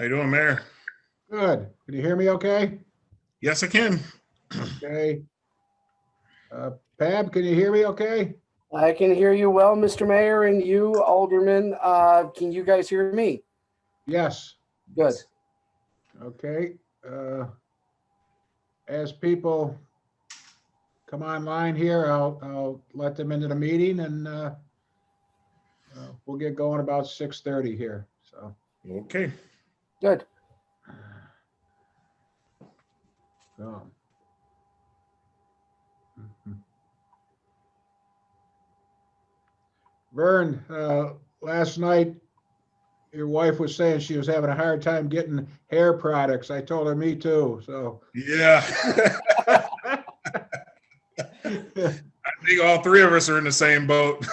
How you doing, Mayor? Good. Can you hear me okay? Yes, I can. Okay. Pab, can you hear me okay? I can hear you well, Mr. Mayor, and you, Alderman. Can you guys hear me? Yes. Good. Okay. As people come online here, I'll let them into the meeting and we'll get going about 6:30 here. So. Okay. Good. So. Vern, last night your wife was saying she was having a hard time getting hair products. I told her me too. So Yeah. I think all three of us are in the same boat.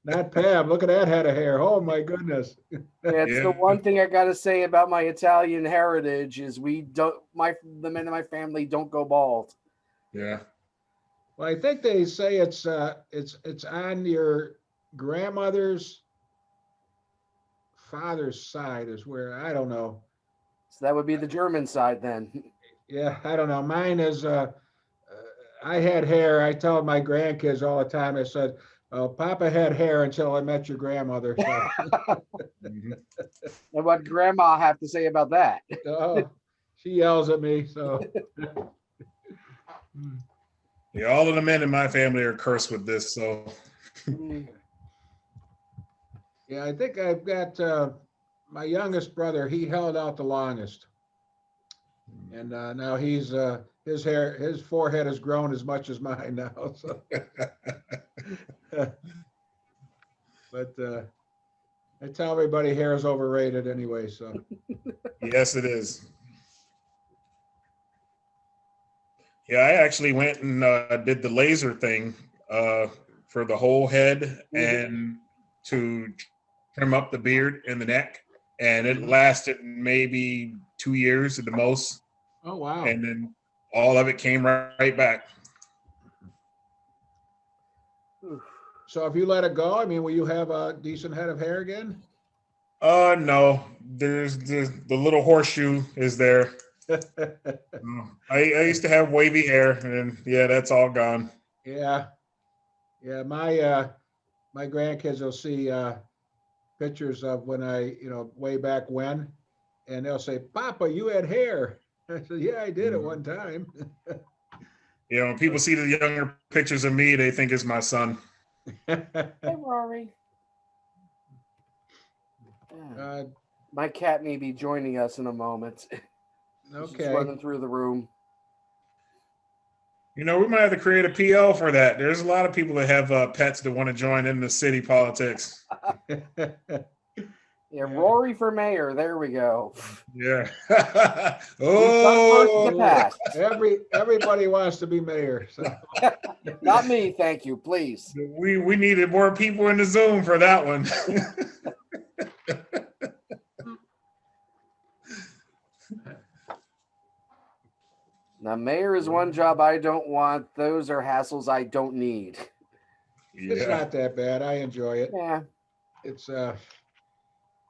Not Pab. Look at that head of hair. Oh my goodness. Yeah, it's Yeah. the one thing I gotta say about my Italian heritage is the men in my family don't go bald. Yeah. Well, I think they say it's on your grandmother's father's side is where I don't know. So that would be the German side then. Yeah, I don't know. Mine is I had hair. I tell my grandkids all the time. I said, "Oh, Papa had hair until I met your grandmother." So. Mhm. And what Grandma have to say about that? Oh, she yells at me. So. Yeah, all of the men in my family are cursed with this, so Yeah, I think I've got my youngest brother. He held out the longest, and now he's his forehead has grown as much as mine now. So, but I tell everybody hair is overrated anyway. So, yes, it is. Yeah, I actually went and did the laser thing for the whole head and to trim up the beard and the neck, and it lasted maybe 2 years at the most, oh wow. and then all of it came right back. So if you let it go, I mean, will you have a decent head of hair again? No, there's the little horseshoe is there. I used to have wavy hair, and yeah, that's all gone. Yeah, yeah. My grandkids will see pictures of when way back when, and they'll say, "Papa, you had hair." I said, "Yeah, I did at one time." You know, when people see the younger pictures of me, they think it's my son. Hey, Rory. Uh, My cat may be joining us in a moment. She's okay. running through the room. You know, we might have to create a PL for that. There's a lot of people that have pets that want to join in the city politics. Yeah, Rory for mayor. There we go. Yeah. We've done worse in the past. Everybody wants to be mayor. So. Not me, thank you, please. We needed more people in the Zoom for that one. Now, mayor is one job I don't want. Those are hassles I don't need. It's Yeah. not that bad. I enjoy it. Yeah. It's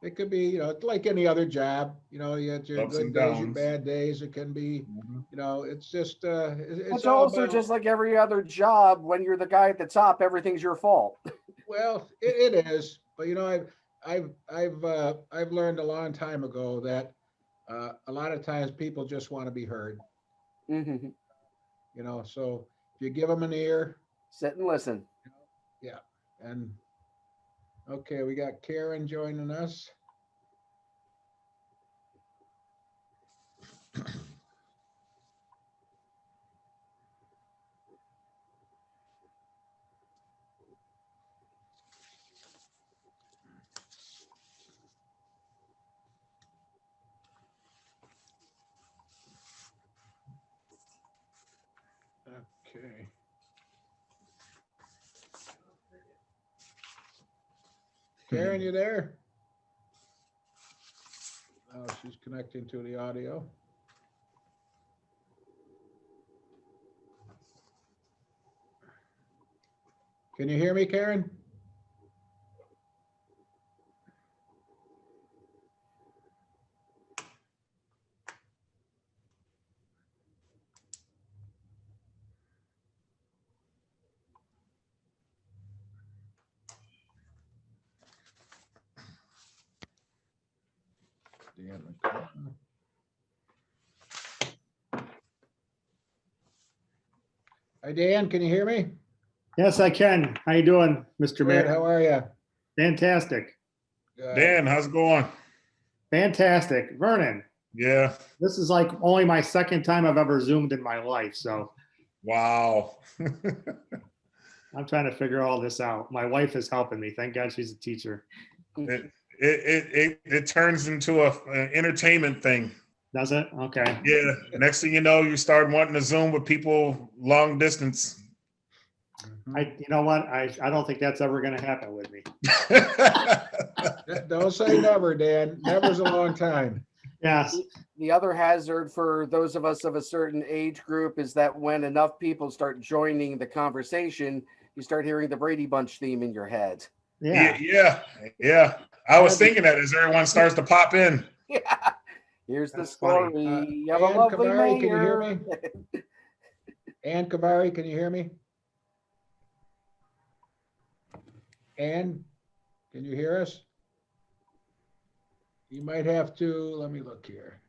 it could be, like any other job. You had your Ups good and days, your downs. bad days. It can be, it's just it's It's all also about, just like every other job. When you're the guy at the top, everything's your fault. well, it is. But I've learned a long time ago that a lot of times people just want to be heard. Mm-hmm. So if you give them an ear, Sit and listen. yeah. And okay, we got Karen joining us. Okay. Karen, you there? Oh, she's connecting to the audio. Can you hear me, Karen? Hi, Dan, can you hear me? Yes, I can. How you doing, Mr. Good, Mayor? how are you? Fantastic. Dan, how's it going? Fantastic. Vernon, Yeah. this is like only my second time I've ever Zoomed in my life, so Wow. I'm trying to figure all this out. My wife is helping me. Thank God she's a teacher. It turns into an entertainment thing. Does it? Okay. Yeah. Next thing you know, you start wanting to Zoom with people long distance. You know what? I don't think that's ever going to happen with me. Don't say never, Dan. Never's a long time. Yes. The other hazard for those of us of a certain age group is that when enough people start joining the conversation, you start hearing the Brady Bunch theme in your head. Yeah. Yeah. I was thinking that as everyone starts to pop in. Yeah. Here's the That's story. funny. You have a Ann lovely Kivari, can you hear mayor. me? Ann Kivari, can you hear me? Ann, can you hear us? You might have to, let me look here.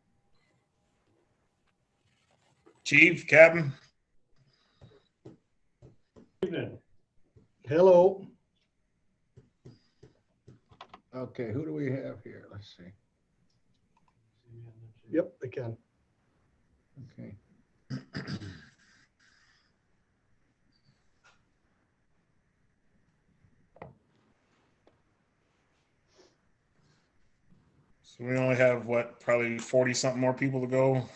Chief, Captain. Hello. Okay, who do we have here? Let's see. Yep, I can. Okay. So we only have what, probably 40 something more people to go.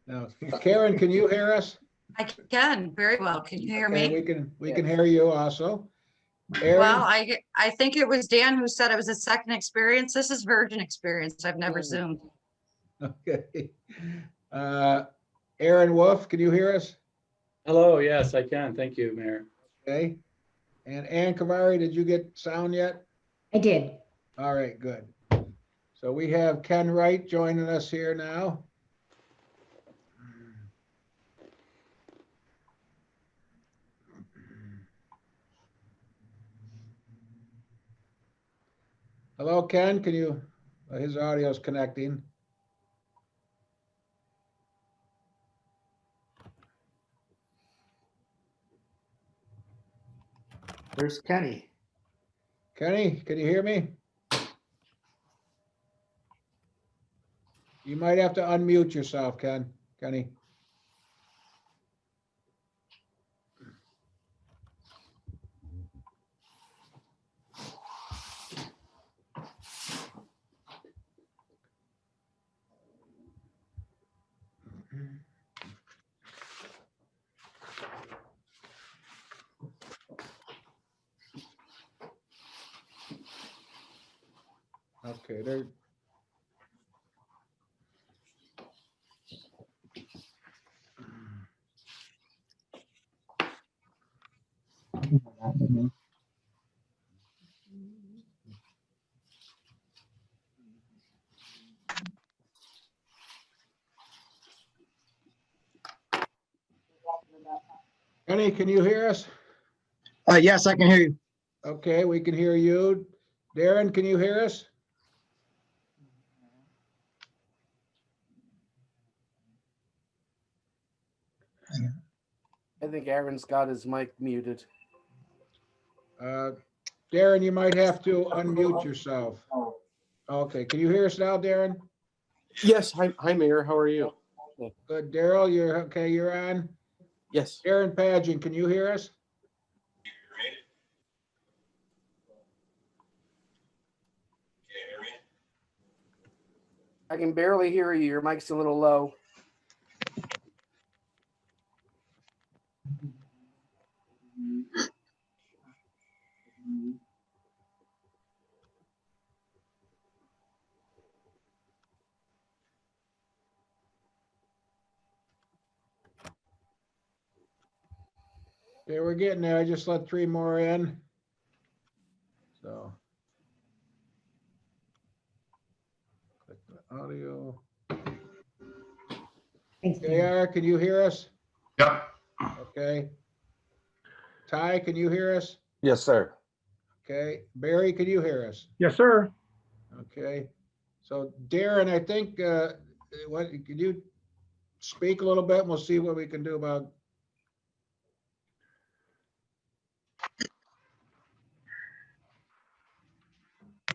Now, Karen, can you hear us? I can very well. Can you hear Okay, me? we can hear you also. Well, Aaron, I think it was Dan who said it was a second experience. This is virgin experience. I've never Ooh. Zoomed. okay. Aaron Wolf, can you hear us? Hello, yes, I can. Thank you, Mayor. Okay. And Ann Kivari, did you get sound yet? I did. All right, good. So we have Ken Wright joining us here now. Hello, Ken, can you, his audio's connecting. There's Kenny. Kenny, can you hear me? You might have to unmute yourself, Kenny. Okay, there. Kenny, can you hear us? Yes, I can hear you. Okay, we can hear you. Darren, can you hear us? I think Aaron's got his mic muted. Darren, you might have to unmute yourself. Okay, can you hear us now, Darren? Yes. Hi, Mayor. How are you? Good. Daryl, you're okay, you're on. Yes. Darren Pageant, can you hear us? I can barely hear you. Your mic's a little low. Okay, we're getting there. I just let 3 more in. So. Click the audio. JR, can you hear us? Yep. Okay. Ty, can you hear us? Yes, sir. Okay. Barry, can you hear us? Yes, sir. Okay. So Darren, I think, can you speak a little bit and we'll see what we can do about.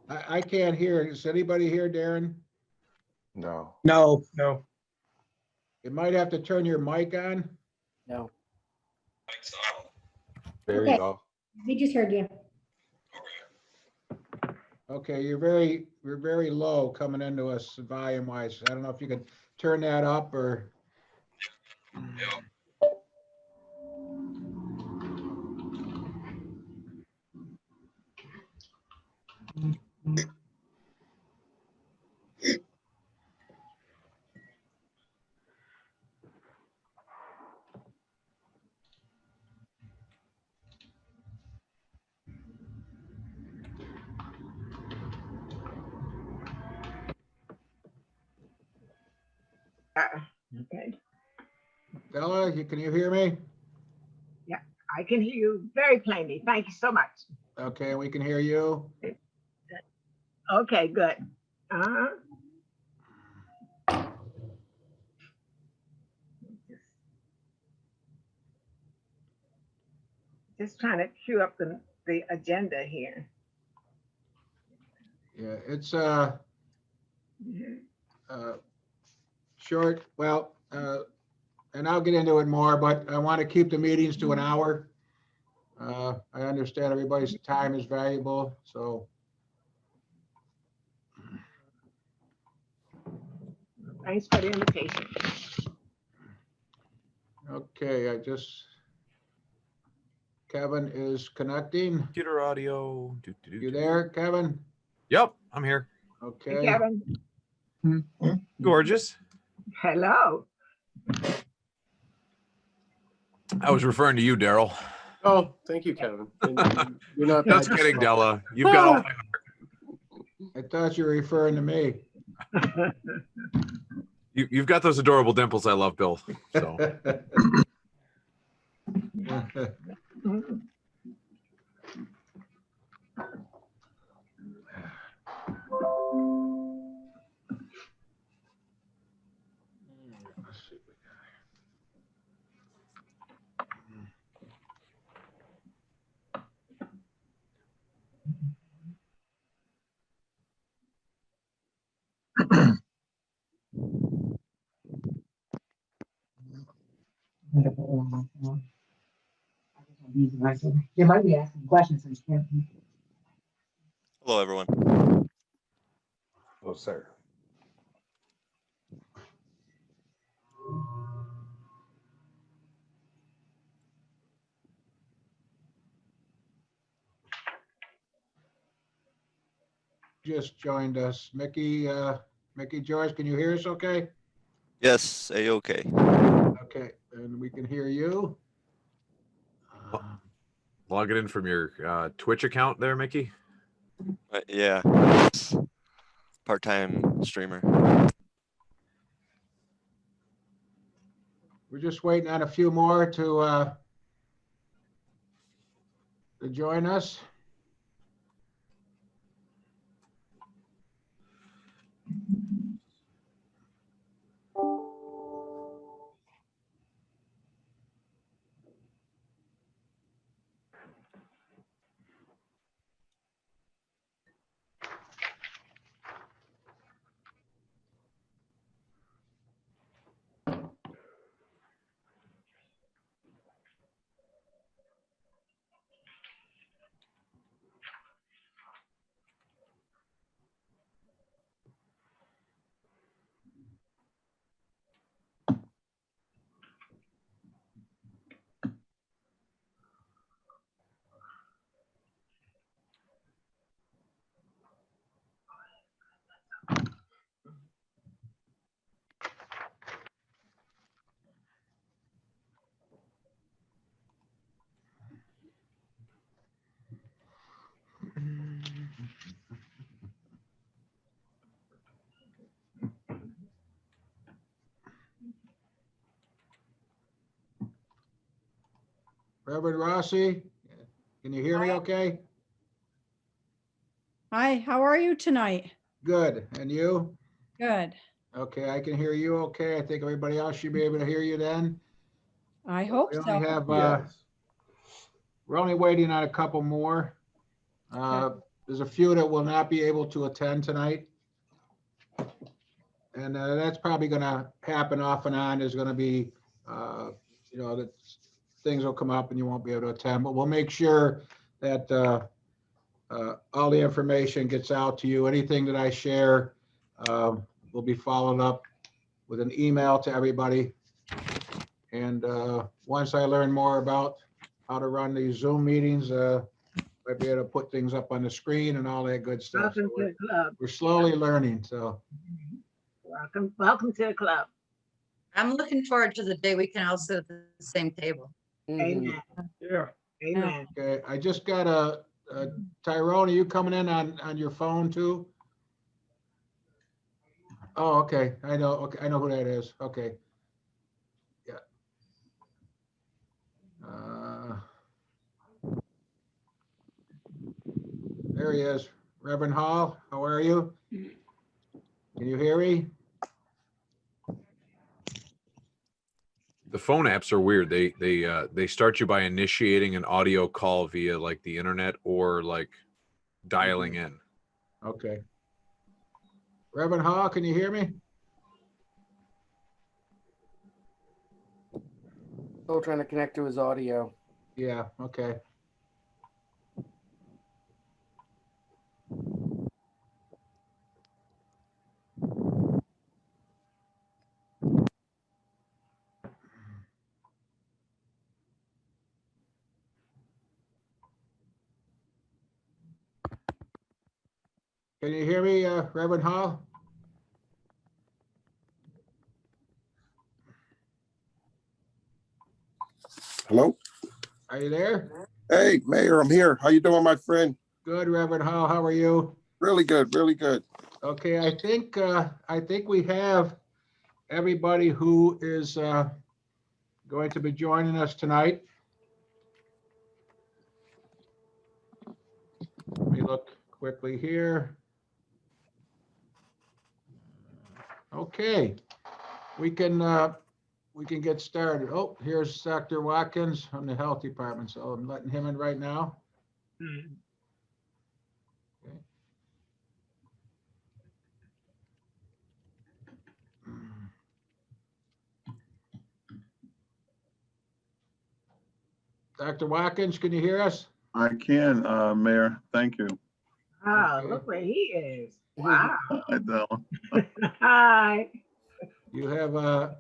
I can't hear. Is anybody here, Darren? No. No. No. You might have to turn your mic on. No. There Okay. you go. We just heard you. Okay, you're very low coming into us volume wise. I don't know if you could turn that up or. Okay, Bella, can you hear me? I can hear you very plainly. Thank you so much. Okay, we can hear you. Okay, good. Uh-huh. Just trying to cue up the agenda here. Yeah, it's Mhm. short, well, and I'll get into it more, but I want to keep the meetings to an hour. I understand everybody's time is valuable, so. Thanks for the invitation. Okay, Kevin is connecting. Computer audio. You there, Kevin? Yep, I'm here. Hey, Okay, Kevin. Gorgeous. Hello. I was referring to you, Darryl. Oh, thank you, Kevin. And you're not bad Just kidding, yourself. Della. You've got all my I thought you were referring to me. you've got those adorable dimples I love, Bill. So You might be asking questions. So you can't. Hello, everyone. Oh, sir. Just joined us. Mickey George, can you hear us okay? Yes, A-OK. Okay, and we can hear you. log it in from your Twitch account there, Mickey. Yeah, part-time streamer. We're just waiting on a few more to join us. Reverend Rossi, can you hear me okay? Hi, how are you tonight? Good, and you? Good. Okay, I can hear you okay. I think everybody else should be able to hear you then. I hope We so. only have, Yes. we're only waiting on a couple more. There's a few that will not be able to attend tonight. And that's probably gonna happen off and on. There's gonna be, that things will come up and you won't be able to attend, but we'll make sure that all the information gets out to you. Anything that I share will be followed up with an email to everybody. And once I learn more about how to run these Zoom meetings, I'll be able to put things up on the screen and all that good stuff. So Welcome to the club. we're slowly learning, so. Welcome to the club. I'm looking forward to the day we can all sit at the same table. Amen. Yeah. Amen. Okay, I just got a Tyrone, are you coming in on your phone too? Oh, okay, I know, okay, I know who that is, okay. Yeah. There he is, Reverend Hall, how are you? Can you hear me? The phone apps are weird. They start you by initiating an audio call via like the internet or like dialing in. Okay. Reverend Hall, can you hear me? Still trying to connect to his audio. Yeah, okay. Can you hear me, Reverend Hall? Hello? Are you there? Hey, Mayor, I'm here. How you doing, my friend? Good, Reverend Hall, how are you? Really good, really good. Okay, I think we have everybody who is going to be joining us tonight. Let me look quickly here. Okay, we can get started. Oh, here's Dr. Watkins from the Health Department, so I'm letting him in right now. Okay. Dr. Watkins, can you hear us? I can, Mayor. Thank you. Oh, Okay. look where he is. Wow. I know. Hi. You have a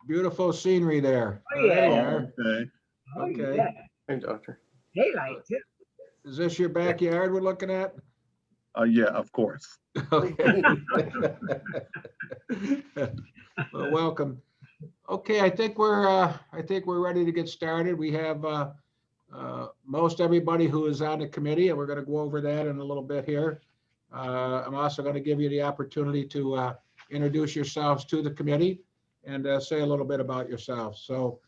beautiful scenery there. Oh, There you yeah. are. Okay. Oh, Okay. yeah. Hey, doctor. Daylight too. Is this your backyard we're looking at? Yeah, of course. Okay. Well, welcome. Okay, I think we're ready to get started. We have most everybody who is on the committee, and we're going to go over that in a little bit here. I'm also going to give you the opportunity to introduce yourselves to the committee and say a little bit about yourselves. So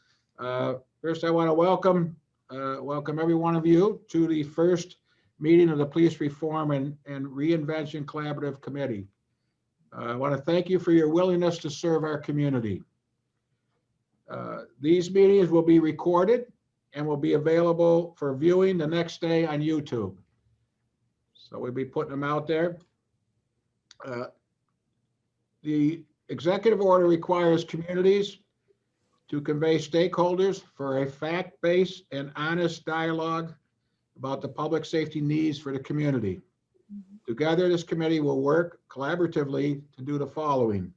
first, I want to welcome every one of you to the first meeting of the Police Reform and Reinvention Collaborative Committee. I want to thank you for your willingness to serve our community. These meetings will be recorded and will be available for viewing the next day on YouTube. So we'll be putting them out there. The executive order requires communities to convey stakeholders for a fact-based and honest dialogue about the public safety needs for the community. Together, this committee will work collaboratively to do the following: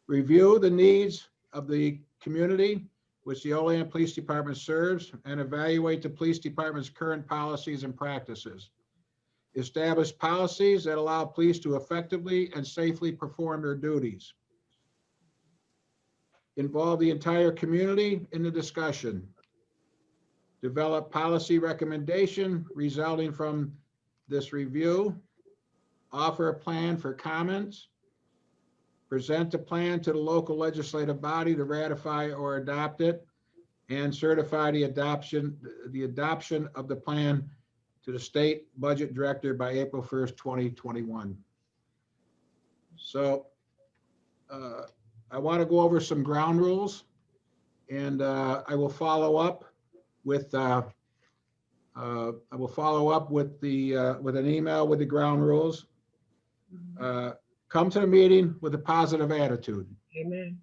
review the needs of the community which the Olean Police Department serves and evaluate the police department's current policies and practices. Establish policies that allow police to effectively and safely perform their duties. Involve the entire community in the discussion. Develop policy recommendation resulting from this review. Offer a plan for comments. Present the plan to the local legislative body to ratify or adopt it. and certify the adoption of the plan to the state budget director by April 1st, 2021. So I want to go over some ground rules, and I will follow up with with an email with the ground rules. Come to the meeting with a positive attitude. Amen.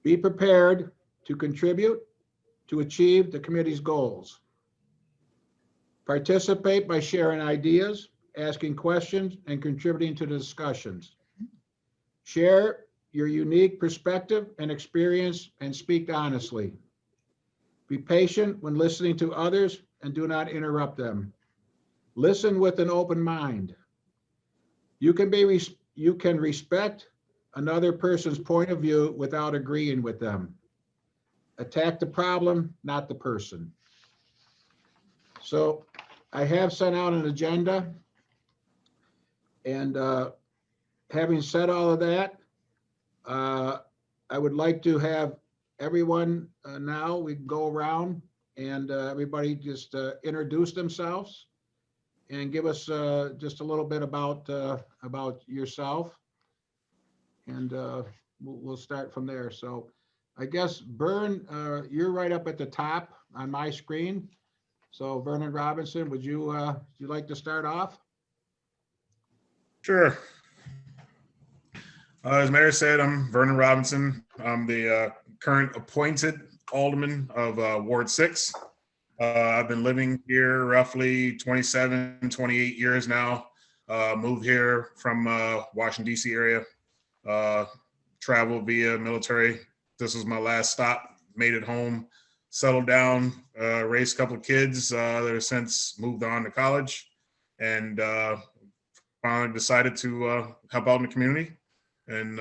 Be prepared to contribute to achieve the committee's goals. Participate by sharing ideas, asking questions, and contributing to the discussions. Share your unique perspective and experience and speak honestly. Be patient when listening to others and do not interrupt them. Listen with an open mind. You can respect another person's point of view without agreeing with them. Attack the problem, not the person. So I have sent out an agenda, and having said all of that, I would like to have everyone now, we can go around and everybody just introduce themselves and give us just a little bit about yourself, and we'll start from there. So I guess, Vern, you're right up at the top on my screen. So Vernon Robinson, would you like to start off? Sure. As Mayor said, I'm Vernon Robinson. I'm the current appointed alderman of Ward 6. I've been living here roughly 27, 28 years now. Moved here from Washington, D.C. area. Traveled via military. This was my last stop. Made it home, settled down, raised a couple of kids that have since moved on to college, and finally decided to help out in the community. And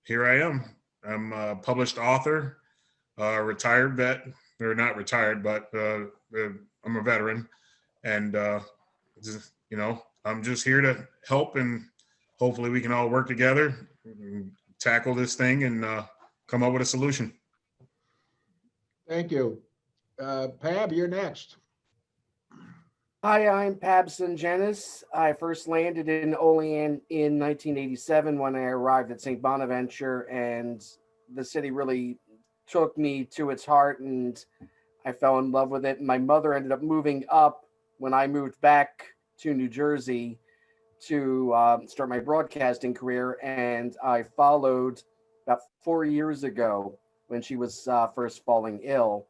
here I am. I'm a published author, retired vet, or not retired, but I'm a veteran. And, just, I'm just here to help, and hopefully we can all work together, and tackle this thing, and come up with a solution. Thank you. Pab, you're next. Hi, I'm Pabson Jenis. I first landed in Olean in 1987 when I arrived at St. Bonaventure, and the city really took me to its heart, and I fell in love with it. My mother ended up moving up when I moved back to New Jersey to start my broadcasting career, and I followed about 4 years ago when she was first falling ill.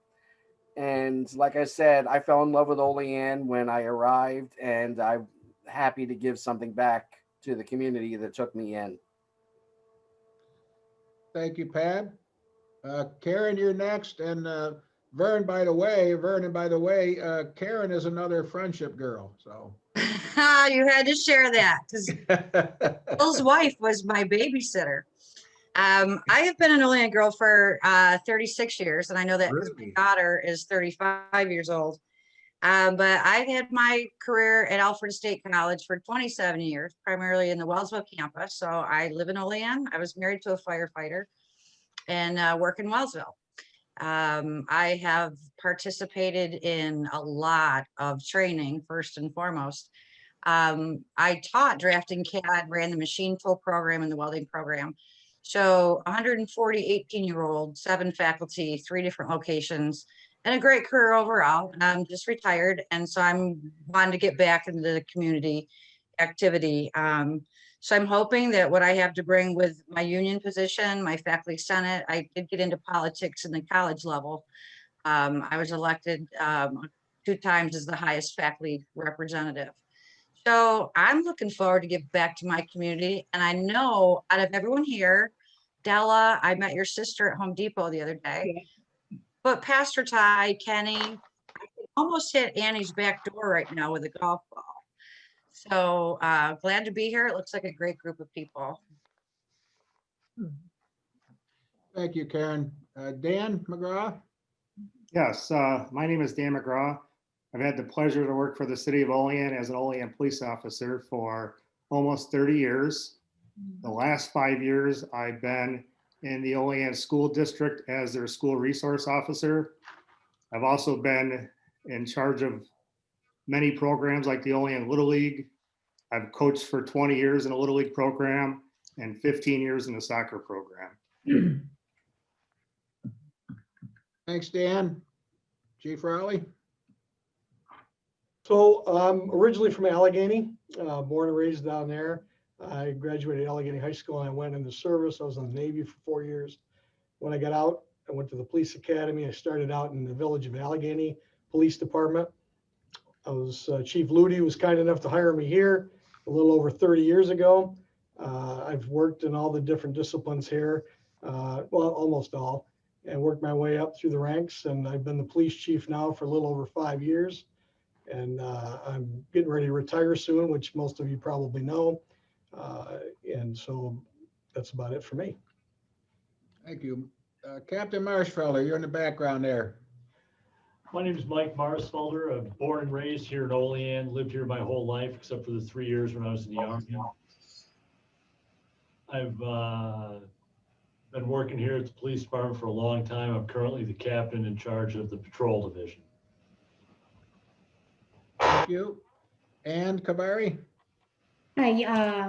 And like I said, I fell in love with Olean when I arrived, and I'm happy to give something back to the community that took me in. Thank you, Pab. Karen, you're next. And Vernon, by the way, Karen is another friendship girl. So You had to share that because Bill's wife was my babysitter. I have been an Olean girl for 36 years, and I know that my daughter is 35 years old. But I had my career at Alfred State College for 27 years, primarily in the Wellsville campus. So I live in Olean. I was married to a firefighter and work in Wellsville. I have participated in a lot of training, first and foremost. I taught drafting CAD, ran the machine tool program and the welding program. So 140 18-year-olds, 7 faculty, 3 different locations, and a great career overall. I'm just retired, and so I'm wanting to get back into the community activity. So I'm hoping that what I have to bring with my union position, my faculty senate, I did get into politics in the college level. I was elected 2 times as the highest faculty representative. So I'm looking forward to give back to my community. And I know out of everyone here, Della, I met your sister at Home Depot the other day, but Pastor Ty, Kenny, I can almost hit Annie's back door right now with a golf ball. So glad to be here. It looks like a great group of people. Thank you, Karen. Dan McGraw? Yes, my name is Dan McGraw. I've had the pleasure to work for the city of Olean as an Olean police officer for almost 30 years. The last 5 years, I've been in the Olean School District as their school resource officer. I've also been in charge of many programs like the Olean Little League. I've coached for 20 years in a Little League program and 15 years in the soccer program. Thanks, Dan. Chief Rowley? So I'm originally from Allegheny, born and raised down there. I graduated Allegheny High School and I went into service. I was in the Navy for 4 years. When I got out, I went to the police academy. I started out in the village of Allegheny Police Department. I was Chief Ludi was kind enough to hire me here a little over 30 years ago. I've worked in all the different disciplines here, well, almost all, and worked my way up through the ranks. And I've been the police chief now for a little over 5 years. And I'm getting ready to retire soon, which most of you probably know. And so that's about it for me. Thank you. Captain Marshfelder, you're in the background there. My name is Mike Marsfelder. I'm born and raised here in Olean, lived here my whole life except for the 3 years when I was in the Army. I've been working here at the police department for a long time. I'm currently the captain in charge of the patrol division. Thank you. And Kivari? Hi,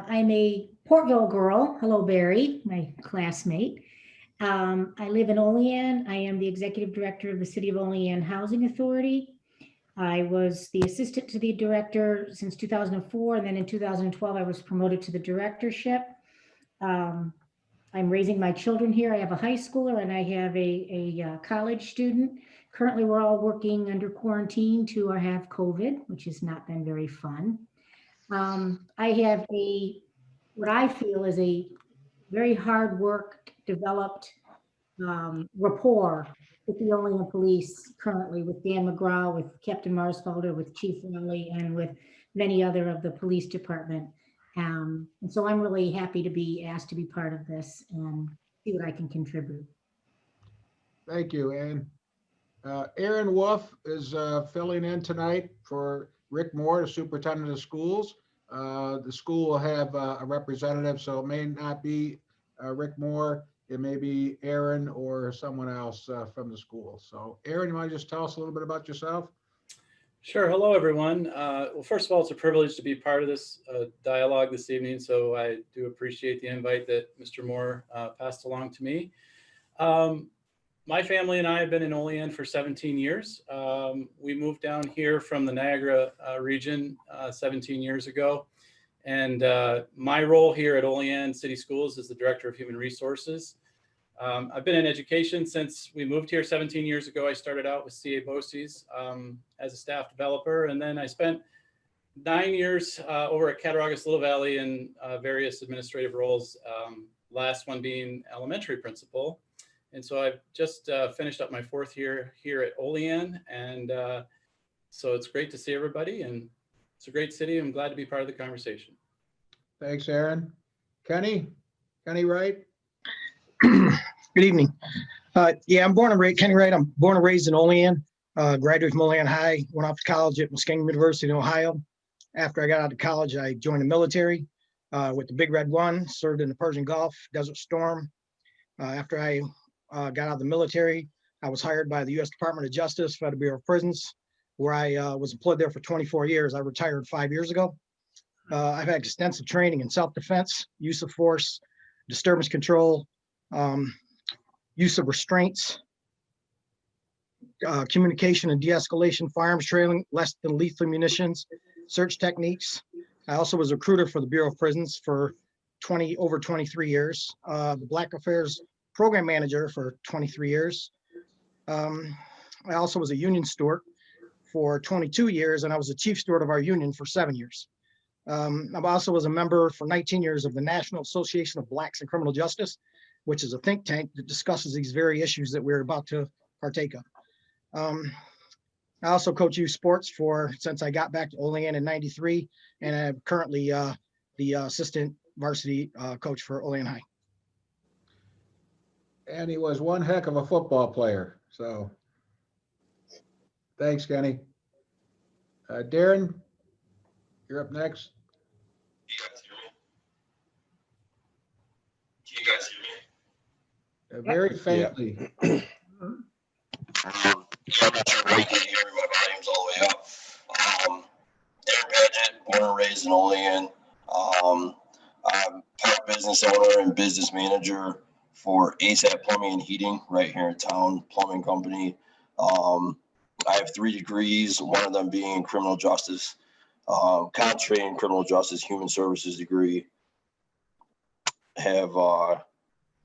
I'm a Portville girl. Hello, Barry, my classmate. I live in Olean. I am the executive director of the City of Olean Housing Authority. I was the assistant to the director since 2004, and then in 2012, I was promoted to the directorship. I'm raising my children here. I have a high schooler and I have a college student. Currently, we're all working under quarantine to have COVID, which has not been very fun. I have what I feel is a very hard work developed rapport with the Olean Police currently, with Dan McGraw, with Captain Marsfelder, with Chief Rowley, and with many other of the police department. And so I'm really happy to be asked to be part of this and see what I can contribute. Thank you, Ann. Aaron Wolf is filling in tonight for Rick Moore, the superintendent of schools. The school will have a representative, so it may not be Rick Moore. It may be Aaron or someone else from the school. So Aaron, you want to just tell us a little bit about yourself? Sure. Hello, everyone. Well, first of all, it's a privilege to be part of this dialogue this evening. So I do appreciate the invite that Mr. Moore passed along to me. My family and I have been in Olean for 17 years. We moved down here from the Niagara region 17 years ago. And my role here at Olean City Schools is the Director of Human Resources. I've been in education since we moved here 17 years ago. I started out with CA BOCES as a staff developer, and then I spent 9 years over at Cattaraugus Little Valley in various administrative roles, last one being elementary principal. And so I've just finished up my 4th year here at Olean, and so it's great to see everybody, and it's a great city. I'm glad to be part of the conversation. Thanks, Aaron. Kenny Wright? Good evening. Yeah, I'm born and raised, Kenny Wright. I'm born and raised in Olean, graduated from Olean High, went off to college at Muskingum University in Ohio. After I got out of college, I joined the military with the Big Red One, served in the Persian Gulf, Desert Storm. After I got out of the military, I was hired by the U.S. Department of Justice, Federal Bureau of Prisons, where I was employed there for 24 years. I retired 5 years ago. I've had extensive training in self-defense, use of force, disturbance control, use of restraints, communication and de-escalation, firearms training, less than lethal munitions, search techniques. I also was a recruiter for the Bureau of Prisons for over 23 years, the Black Affairs Program Manager for 23 years. I also was a union steward for 22 years, and I was the chief steward of our union for 7 years. I also was a member for 19 years of the National Association of Blacks in Criminal Justice, which is a think tank that discusses these very issues that we're about to partake of. I also coach youth sports since I got back to Olean in '93, and I'm currently the assistant varsity coach for Olean High. And he was one heck of a football player. So thanks, Kenny. Darren, you're up next. Can you guys hear me? Very faintly. Yeah, I'm not sure if you can hear me. My volume's all the way up. Darren Paget, born and raised in Olean. I'm part business owner and business manager for ASAP Plumbing and Heating right here in town, plumbing company. I have 3 degrees, one of them being in criminal justice, concentrating in criminal justice, human services degree. Have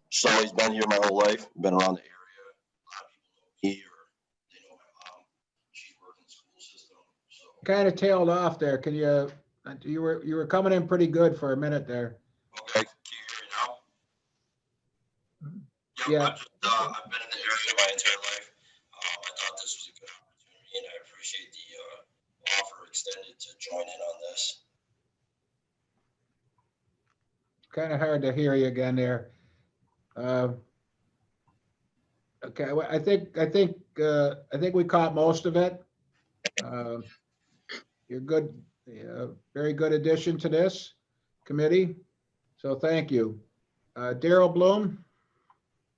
just always been here my whole life, been around the area. A lot of people know me or they know my mom. She's worked in the school system. So Kind of tailed off there. Can you, you were coming in pretty good for a minute there. okay, can you hear me now? Yeah. I've been in the area my entire life. I thought this was a good opportunity, and I appreciate the offer extended to join in on this. Kind of hard to hear you again there. Okay, well, I think we caught most of it. You're good, very good addition to this committee. So thank you. Darryl Bloom.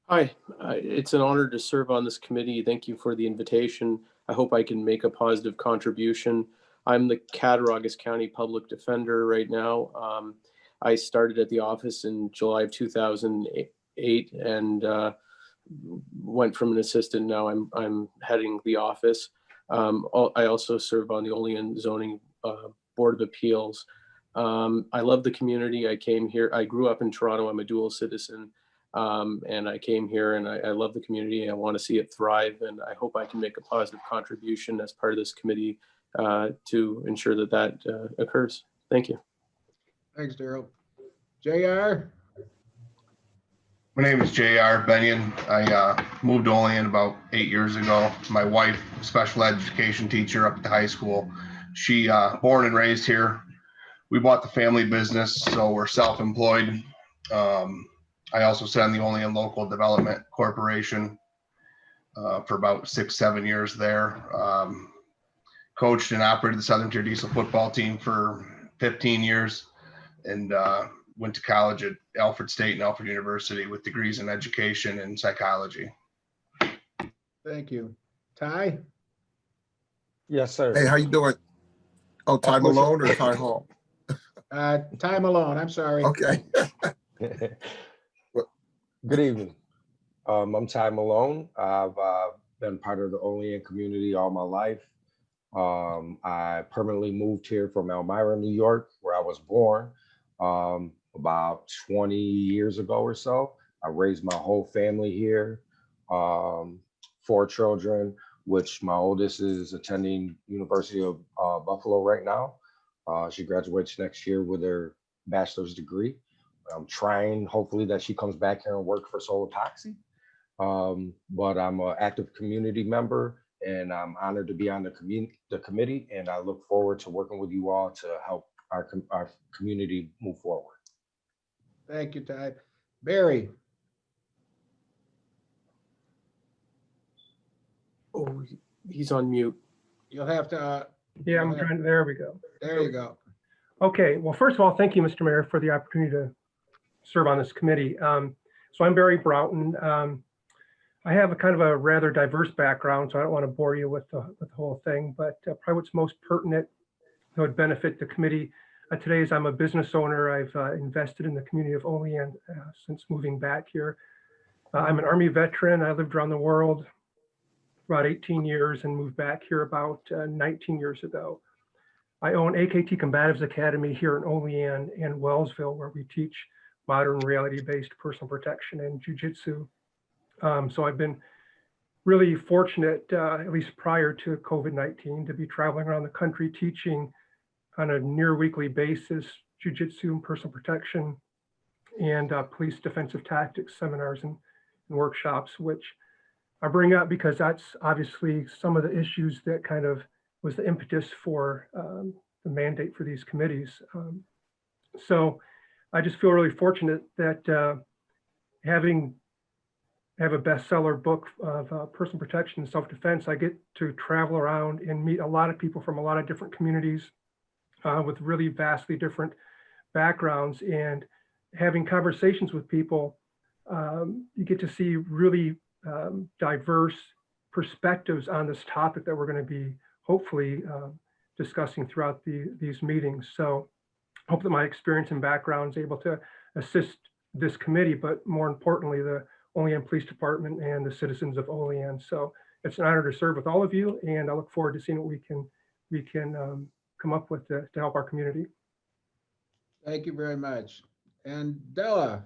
Hi, it's an honor to serve on this committee. Thank you for the invitation. I hope I can make a positive contribution. I'm the Cattaraugus County Public Defender right now. I started at the office in July of 2008 and went from an assistant. Now I'm heading the office. I also serve on the Olean Zoning Board of Appeals. I love the community. I came here. I grew up in Toronto. I'm a dual citizen. And I came here and I love the community. I want to see it thrive, and I hope I can make a positive contribution as part of this committee to ensure that that occurs. Thank you. Thanks, Darryl. JR. My name is JR Bennion. I moved to Olean about 8 years ago. My wife, special education teacher up at the high school. She born and raised here. We bought the family business, so we're self-employed. I also sit on the Olean Local Development Corporation for about 6-7 years there. Coached and operated the Southern Tier Diesel football team for 15 years and went to college at Alfred State and Alfred University with degrees in education and psychology. Thank you. Ty? Yes, sir. Hey, how you doing? Oh, Ty Malone or Ty Hall? Ty Malone, I'm sorry. Okay. Good evening. I'm Ty Malone. I've been part of the Olean community all my life. I permanently moved here from Elmira, New York, where I was born about 20 years ago or so. I raised my whole family here, 4 children, which my oldest is attending University of Buffalo right now. She graduates next year with her bachelor's degree. I'm trying, hopefully, that she comes back here and work for Solar Taxi. But I'm an active community member, and I'm honored to be on the committee, and I look forward to working with you all to help our community move forward. Thank you, Ty. Barry. Oh, he's on mute. You'll have to. Yeah, I'm trying. There we go. There you go. Okay. Well, first of all, thank you, Mr. Mayor, for the opportunity to serve on this committee. So I'm Barry Broughton. I have a kind of a rather diverse background, so I don't want to bore you with the whole thing, but probably what's most pertinent that would benefit the committee today is I'm a business owner. I've invested in the community of Olean since moving back here. I'm an Army veteran. I lived around the world for about 18 years and moved back here about 19 years ago. I own AKT Combatives Academy here in Olean and Wellsville, where we teach modern reality-based personal protection and jiu-jitsu. So I've been really fortunate, at least prior to COVID-19, to be traveling around the country teaching on a near weekly basis jiu-jitsu and personal protection and police defensive tactics seminars and workshops, which I bring up because that's obviously some of the issues that kind of was the impetus for the mandate for these committees. So I just feel really fortunate that have a bestseller book of personal protection and self-defense, I get to travel around and meet a lot of people from a lot of different communities with really vastly different backgrounds, and having conversations with people You get to see really diverse perspectives on this topic that we're going to be hopefully discussing throughout these meetings. So I hope that my experience and background is able to assist this committee, but more importantly, the Olean Police Department and the citizens of Olean. So it's an honor to serve with all of you, and I look forward to seeing what we can come up with to help our community. Thank you very much. And Della.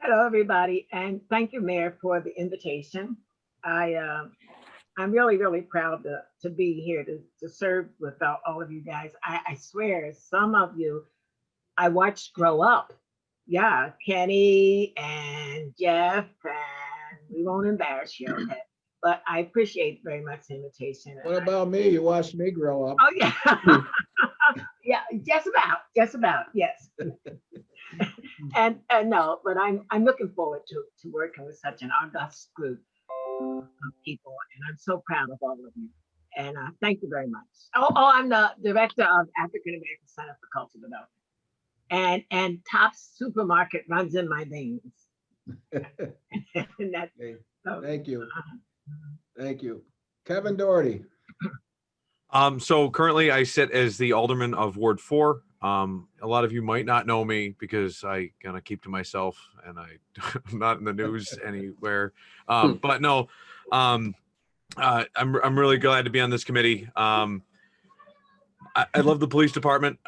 Hello, everybody, and thank you, Mayor, for the invitation. I'm really, really proud to be here to serve with all of you guys. I swear, some of you I watched grow up. Yeah, Kenny and Jeff, and we won't embarrass you, okay? But I appreciate very much the invitation. What about me? You watched me grow up. Oh, yeah. Yeah, just about, yes. And no, but I'm looking forward to working with such an august group of people, and I'm so proud of all of you. And thank you very much. Oh, I'm the director of African American Center for Cultural Development, and Tops Supermarket runs in my veins. And that's, Thank you. Thank you. Kevin Doherty. So currently I sit as the alderman of Ward 4. A lot of you might not know me because I kind of keep to myself and I'm not in the news anywhere. But no, I'm really glad to be on this committee. I love the police department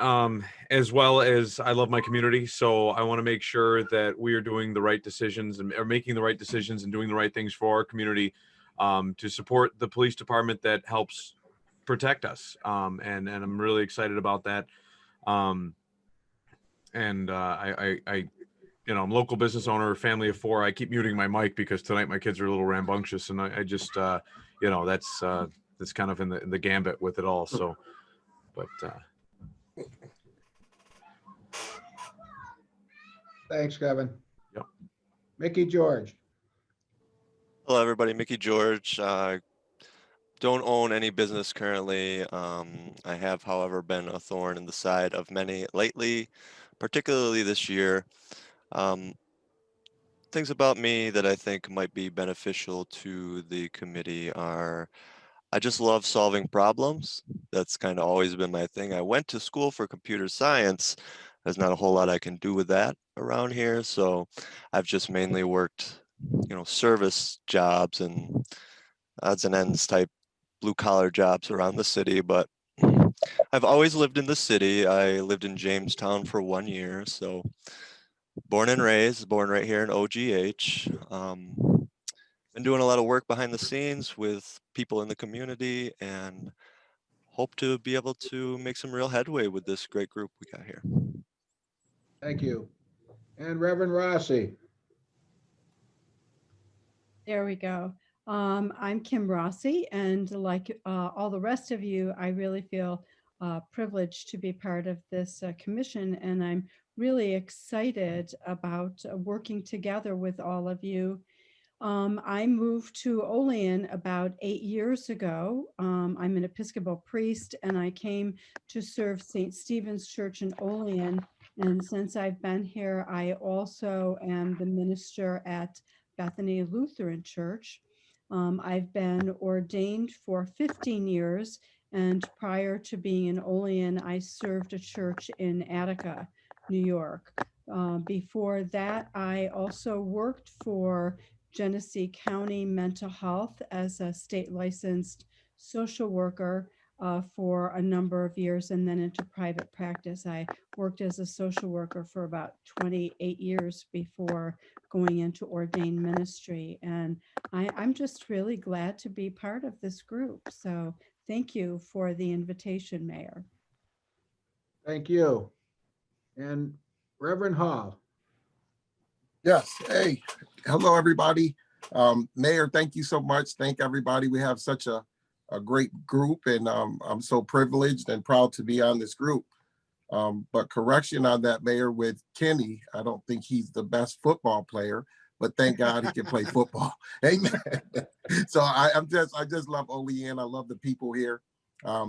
as well as I love my community. So I want to make sure that we are doing the right decisions and are making the right decisions and doing the right things for our community to support the police department that helps protect us. And I'm really excited about that. I'm a local business owner, family of 4. I keep muting my mic because tonight my kids are a little rambunctious, and I just, that's kind of in the gambit with it all. So, but Thanks, Kevin. Yep. Mickey George. Hello, everybody. Mickey George. Don't own any business currently. I have, however, been a thorn in the side of many lately, particularly this year. Things about me that I think might be beneficial to the committee are I just love solving problems. That's kind of always been my thing. I went to school for computer science. There's not a whole lot I can do with that around here. So I've just mainly worked, service jobs and odds and ends type blue collar jobs around the city. But I've always lived in the city. I lived in Jamestown for 1 year. So born and raised, born right here in OGH. Been doing a lot of work behind the scenes with people in the community and hope to be able to make some real headway with this great group we got here. Thank you. And Reverend Rossi. There we go. I'm Kim Rossi, and like all the rest of you, I really feel privileged to be part of this commission, and I'm really excited about working together with all of you. I moved to Olean about 8 years ago. I'm an Episcopal priest, and I came to serve St. Stephen's Church in Olean. And since I've been here, I also am the minister at Bethany Lutheran Church. I've been ordained for 15 years, and prior to being in Olean, I served a church in Attica, New York. Before that, I also worked for Genesee County Mental Health as a state licensed social worker for a number of years, and then into private practice. I worked as a social worker for about 28 years before going into ordained ministry. And I'm just really glad to be part of this group. So thank you for the invitation, Mayor. Thank you. And Reverend Hall. Yes. Hey, hello, everybody. Mayor, thank you so much. Thank everybody. We have such a great group, and I'm so privileged and proud to be on this group. But correction on that, Mayor, with Kenny, I don't think he's the best football player, but thank God he can play football. Amen. So I just love Olean. I love the people here.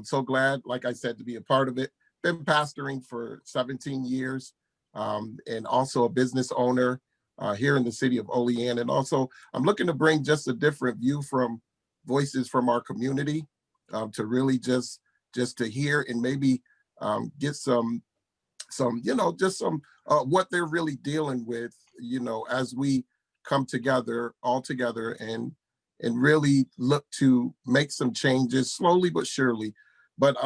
So glad, like I said, to be a part of it. Been pastoring for 17 years. and also a business owner here in the city of Olean. And also, I'm looking to bring just a different view from voices from our community to really just to hear and maybe get some just some what they're really dealing with, as we come together all together and really look to make some changes slowly but surely. But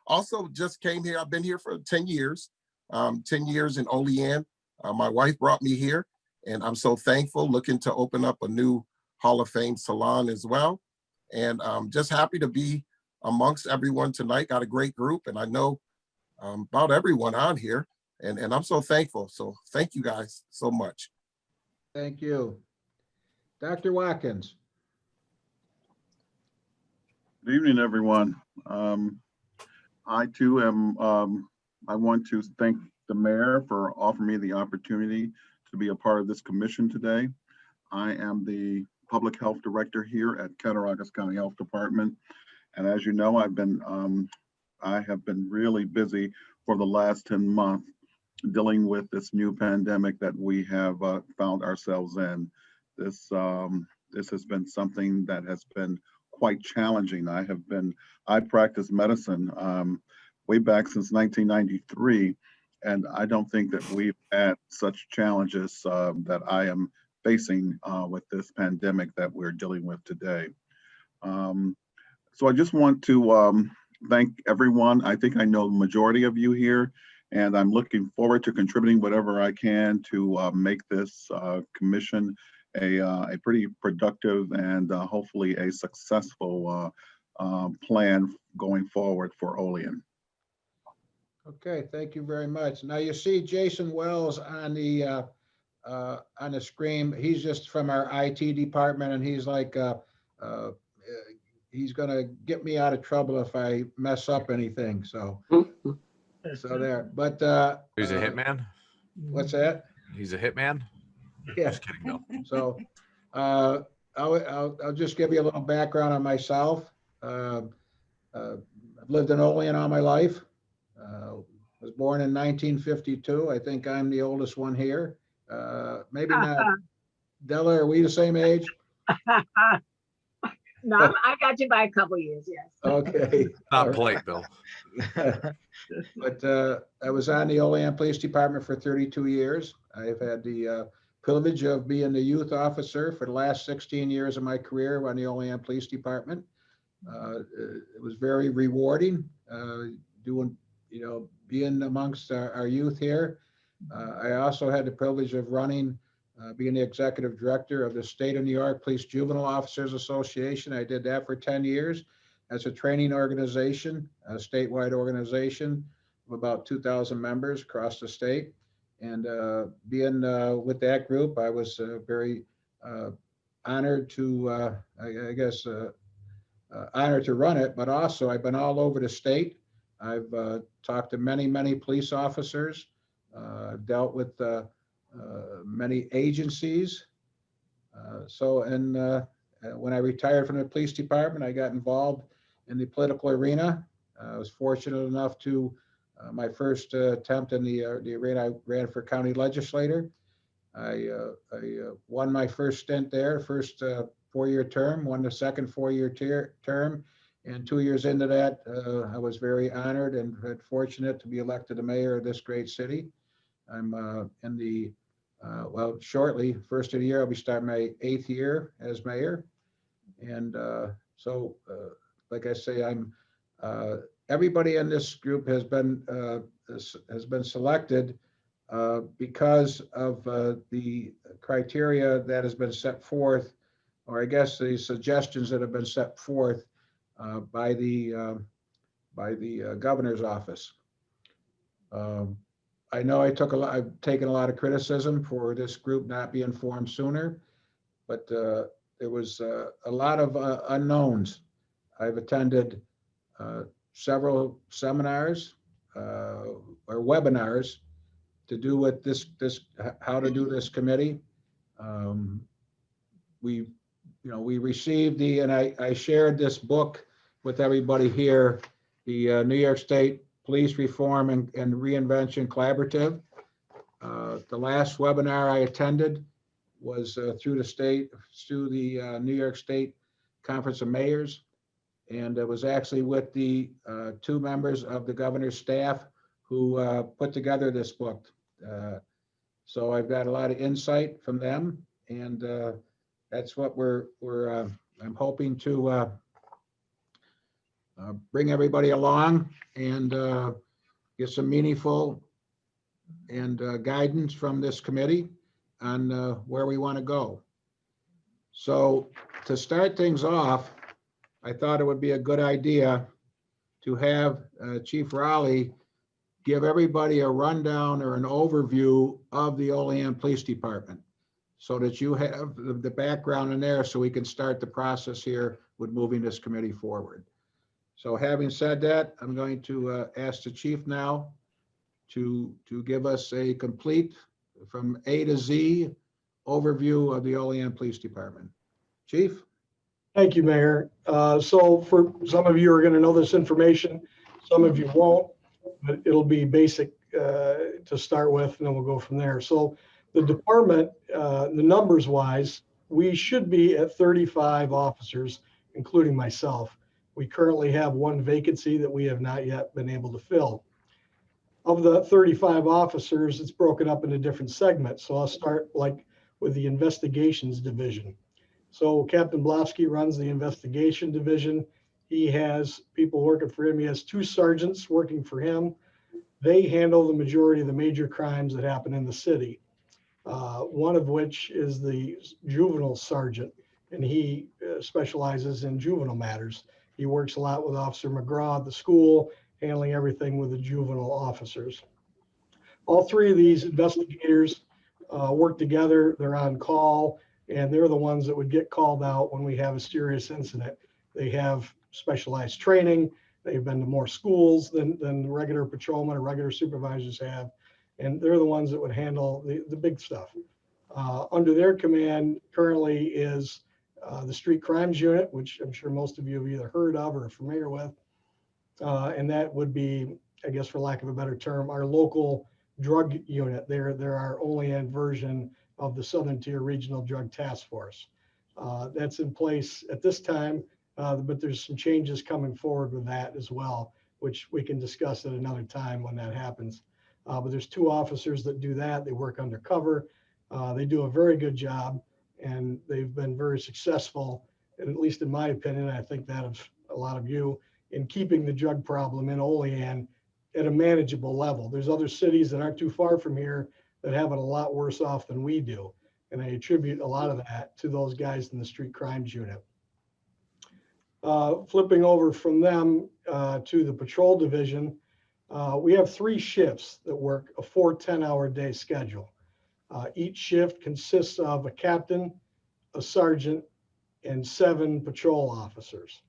also just came here. I've been here for 10 years, 10 years in Olean. My wife brought me here, and I'm so thankful, looking to open up a new Hall of Fame salon as well. And I'm just happy to be amongst everyone tonight. Got a great group, and I know about everyone on here, and I'm so thankful. So thank you guys so much. Thank you. Dr. Watkins. Good evening, everyone. I too am, I want to thank the mayor for offering me the opportunity to be a part of this commission today. I am the public health director here at Cattaraugus County Health Department. And as you know, I have been really busy for the last 10 months dealing with this new pandemic that we have found ourselves in. This has been something that has been quite challenging. I practiced medicine way back since 1993, and I don't think that we've had such challenges that I am facing with this pandemic that we're dealing with today. So I just want to thank everyone. I think I know the majority of you here, and I'm looking forward to contributing whatever I can to make this commission a pretty productive and hopefully a successful plan going forward for Olean. Okay, thank you very much. Now you see Jason Wells on the screen. He's just from our IT department, and he's like, he's gonna get me out of trouble if I mess up anything. So, there. But he's a hitman. What's that? He's a hitman. Yeah. Just kidding, though. So, I'll just give you a little background on myself. I've lived in Olean all my life. Was born in 1952. I think I'm the oldest one here. Maybe not. Della, are we the same age? No, I got you by a couple years, yes. Okay. Not polite, Bill. But I was on the Olean Police Department for 32 years. I've had the privilege of being the youth officer for the last 16 years of my career on the Olean Police Department. It was very rewarding being amongst our youth here. I also had the privilege of running, being the executive director of the State of New York Police Juvenile Officers Association. I did that for 10 years as a training organization, a statewide organization of about 2,000 members across the state. And being with that group, I was very honored to, honored to run it, but also I've been all over the state. I've talked to many police officers, dealt with many agencies. When I retired from the police department, I got involved in the political arena. I was fortunate enough to, my first attempt in the arena, I ran for county legislator. I won my first stint there, first 4-year term, won the second 4-year term. And 2 years into that, I was very honored and fortunate to be elected the mayor of this great city. I'm in the, shortly, first of the year, I'll be starting my 8th year as mayor. And like I say, everybody in this group has been selected because of the criteria that has been set forth, or I guess the suggestions that have been set forth by the governor's office. I know I've taken a lot of criticism for this group not being formed sooner, but there was a lot of unknowns. I've attended several seminars or webinars to do with this how to do this committee. We received and I shared this book with everybody here, the New York State Police Reform and Reinvention Collaborative. The last webinar I attended was through the New York State Conference of Mayors. And it was actually with the two members of the governor's staff who put together this book. So I've got a lot of insight from them, and that's what I'm hoping to bring everybody along and get some meaningful and guidance from this committee on where we want to go. So to start things off, I thought it would be a good idea to have Chief Rowley give everybody a rundown or an overview of the Olean Police Department so that you have the background in there so we can start the process here with moving this committee forward. So having said that, I'm going to ask the chief now to give us a complete from A to Z overview of the Olean Police Department. Chief? Thank you, Mayor. So for some of you are going to know this information, some of you won't, but it'll be basic to start with, and then we'll go from there. So the department, the numbers wise, we should be at 35 officers, including myself. We currently have one vacancy that we have not yet been able to fill. Of the 35 officers, it's broken up into different segments. So I'll start with the investigations division. So Captain Blofsky runs the investigation division. He has people working for him. He has two sergeants working for him. They handle the majority of the major crimes that happen in the city. One of which is the juvenile sergeant, and he specializes in juvenile matters. He works a lot with Officer McGraw at the school, handling everything with the juvenile officers. All three of these investigators work together. They're on call, and they're the ones that would get called out when we have a serious incident. They have specialized training. They've been to more schools than the regular patrolmen or regular supervisors have, and they're the ones that would handle the big stuff. Under their command currently is the Street Crimes Unit, which I'm sure most of you have either heard of or are familiar with. And that would be, I guess for lack of a better term, our local drug unit. They're our Olean version of the Southern Tier Regional Drug Task Force. That's in place at this time, but there's some changes coming forward with that as well, which we can discuss at another time when that happens. But there's two officers that do that. They work undercover. They do a very good job, and they've been very successful, and at least in my opinion, I think that of a lot of you, in keeping the drug problem in Olean at a manageable level. There's other cities that aren't too far from here that have it a lot worse off than we do. And I attribute a lot of that to those guys in the Street Crimes Unit. Flipping over from them to the patrol division, we have 3 shifts that work a 4 10-hour day schedule. Each shift consists of a captain, a sergeant, and 7 patrol officers.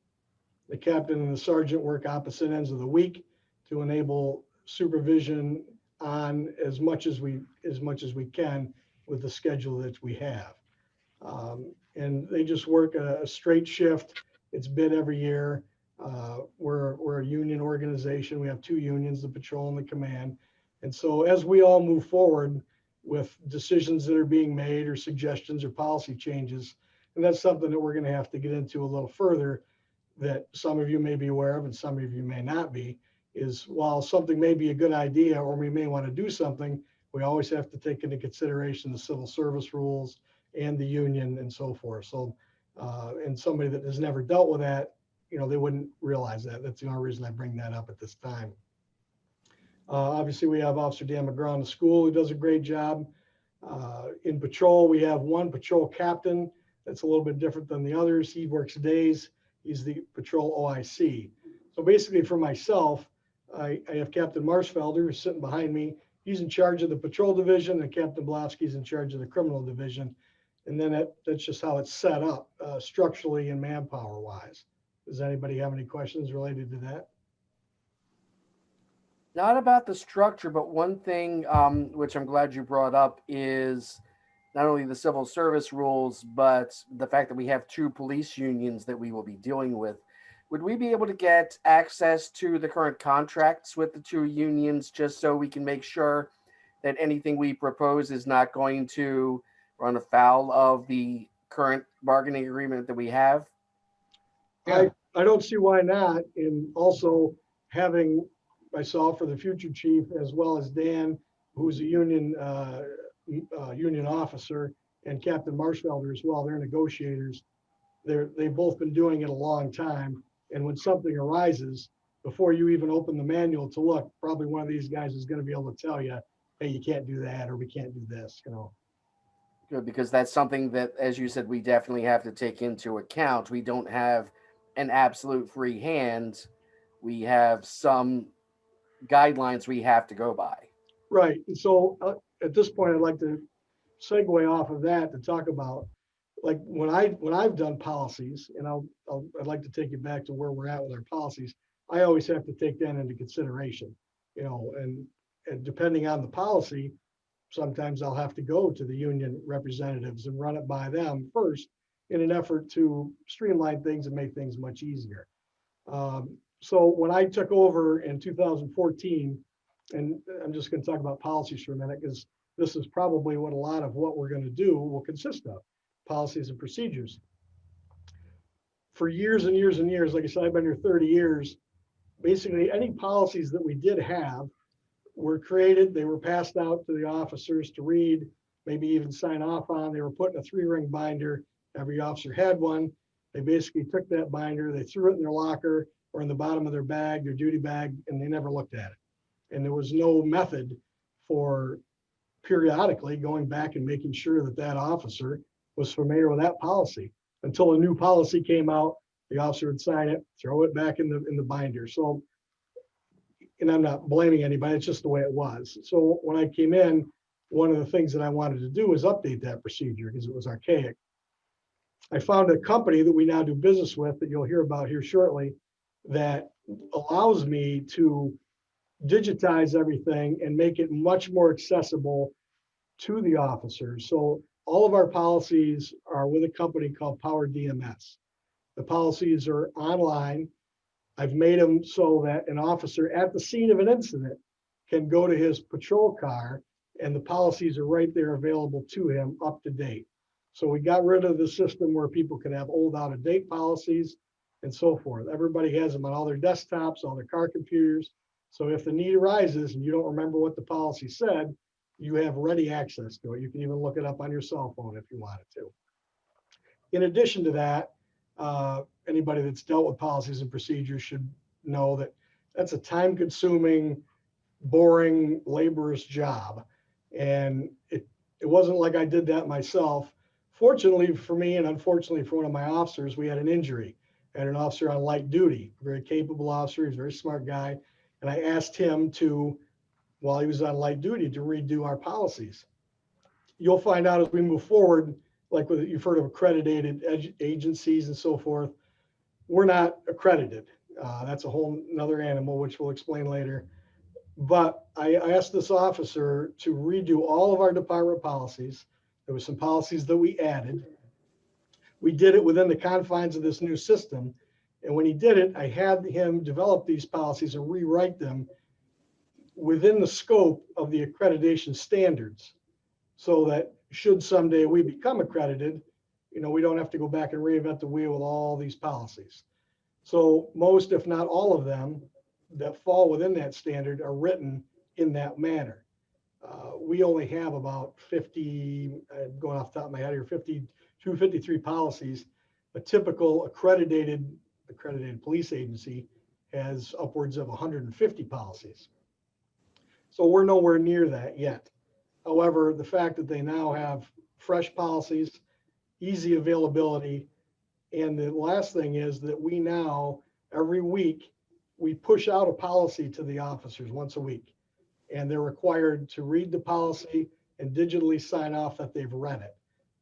The captain and the sergeant work opposite ends of the week to enable supervision on as much as we can with the schedule that we have. And they just work a straight shift. It's bid every year. We're a union organization. We have 2 unions, the patrol and the command. And so as we all move forward with decisions that are being made or suggestions or policy changes, and that's something that we're going to have to get into a little further, that some of you may be aware of and some of you may not be, is while something may be a good idea or we may want to do something, we always have to take into consideration the civil service rules and the union and so forth. So, and somebody that has never dealt with that, you know, they wouldn't realize that. That's the only reason I bring that up at this time. Obviously, we have Officer Dan McGraw in the school who does a great job. In patrol, we have 1 patrol captain that's a little bit different than the others. He works days. He's the patrol OIC. So basically for myself, I have Captain Marsfelder who's sitting behind me. He's in charge of the patrol division, and Captain Blofsky's in charge of the criminal division. And then that's just how it's set up structurally and manpower wise. Does anybody have any questions related to that? Not about the structure, but one thing which I'm glad you brought up is not only the civil service rules, but the fact that we have 2 police unions that we will be dealing with. Would we be able to get access to the current contracts with the 2 unions just so we can make sure that anything we propose is not going to run afoul of the current bargaining agreement that we have? I don't see why not. And also having myself or the future chief, as well as Dan, who's a union officer, and Captain Marshfelder as well, they're negotiators. They've both been doing it a long time. And when something arises, before you even open the manual to look, probably one of these guys is going to be able to tell you, hey, you can't do that, or we can't do this, you know. Good, because that's something that, as you said, we definitely have to take into account. We don't have an absolute free hand. We have some guidelines we have to go by. Right. And so at this point, I'd like to segue off of that to talk about, like, when I've done policies, and I'd like to take you back to where we're at with our policies. I always have to take that into consideration, you know, and depending on the policy, sometimes I'll have to go to the union representatives and run it by them first in an effort to streamline things and make things much easier. So when I took over in 2014, and I'm just going to talk about policies for a minute, because this is probably what a lot of what we're going to do will consist of, policies and procedures. For years and years and years, like I said, I've been here 30 years, basically any policies that we did have were created, they were passed out to the officers to read, maybe even sign off on. They were put in a 3-ring binder. Every officer had one. They basically took that binder, they threw it in their locker or in the bottom of their bag, their duty bag, and they never looked at it. And there was no method for periodically going back and making sure that that officer was familiar with that policy. Until a new policy came out, the officer would sign it, throw it back in the binder. So, and I'm not blaming anybody, it's just the way it was. So when I came in, one of the things that I wanted to do was update that procedure because it was archaic. I found a company that we now do business with that you'll hear about here shortly that allows me to digitize everything and make it much more accessible to the officers. So all of our policies are with a company called Power DMS. The policies are online. I've made them so that an officer at the scene of an incident can go to his patrol car and the policies are right there available to him up to date. So we got rid of the system where people could have old out of date policies and so forth. Everybody has them on all their desktops, all their car computers. So if the need arises and you don't remember what the policy said, you have ready access to it. You can even look it up on your cell phone if you wanted to. In addition to that, anybody that's dealt with policies and procedures should know that that's a time-consuming, boring, laborious job. And it wasn't like I did that myself. Fortunately for me, and unfortunately for one of my officers, we had an injury. I had an officer on light duty, a very capable officer, he's a very smart guy. And I asked him to, while he was on light duty, to redo our policies. You'll find out as we move forward, like with, you've heard of accredited agencies and so forth, we're not accredited. That's a whole nother animal, which we'll explain later. But I asked this officer to redo all of our department policies. There were some policies that we added. We did it within the confines of this new system. And when he did it, I had him develop these policies and rewrite them within the scope of the accreditation standards, so that should someday we become accredited, you know, we don't have to go back and reinvent the wheel with all these policies. So most, if not all of them that fall within that standard are written in that manner. We only have about 50, going off the top of my head here, 52, 53 policies. A typical accredited police agency has upwards of 150 policies. So we're nowhere near that yet. However, the fact that they now have fresh policies, easy availability, and the last thing is that we now, every week, we push out a policy to the officers once a week. And they're required to read the policy and digitally sign off that they've read it.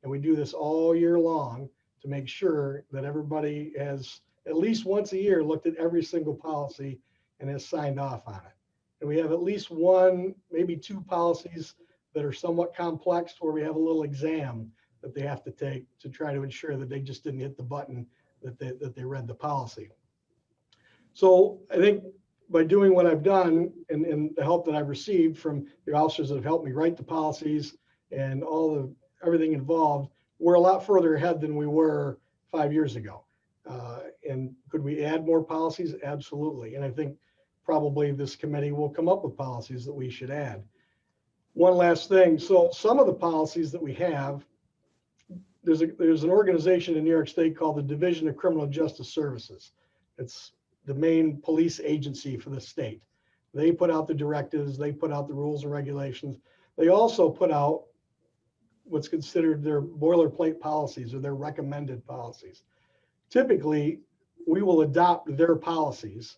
And we do this all year long to make sure that everybody has at least once a year looked at every single policy and has signed off on it. And we have at least one, maybe two policies that are somewhat complex where we have a little exam that they have to take to try to ensure that they just didn't hit the button that they read the policy. So I think by doing what I've done and the help that I've received from the officers that have helped me write the policies and everything involved, we're a lot further ahead than we were 5 years ago. And could we add more policies? Absolutely. And I think probably this committee will come up with policies that we should add. One last thing. So some of the policies that we have, there's an organization in New York State called the Division of Criminal Justice Services. It's the main police agency for the state. They put out the directives, they put out the rules and regulations. They also put out what's considered their boilerplate policies or their recommended policies. Typically, we will adopt their policies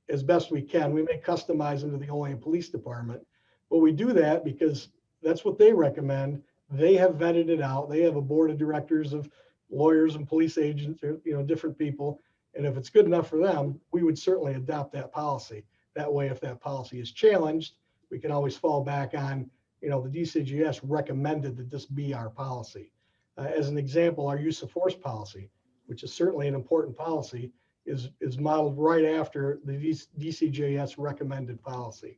as best we can. We may customize them to the Olean Police Department, but we do that because that's what they recommend. They have vetted it out. They have a board of directors of lawyers and police agents, different people. And if it's good enough for them, we would certainly adopt that policy. That way, if that policy is challenged, we can always fall back on, the DCGS recommended that this be our policy. As an example, our use of force policy, which is certainly an important policy, is modeled right after the DCJS recommended policy.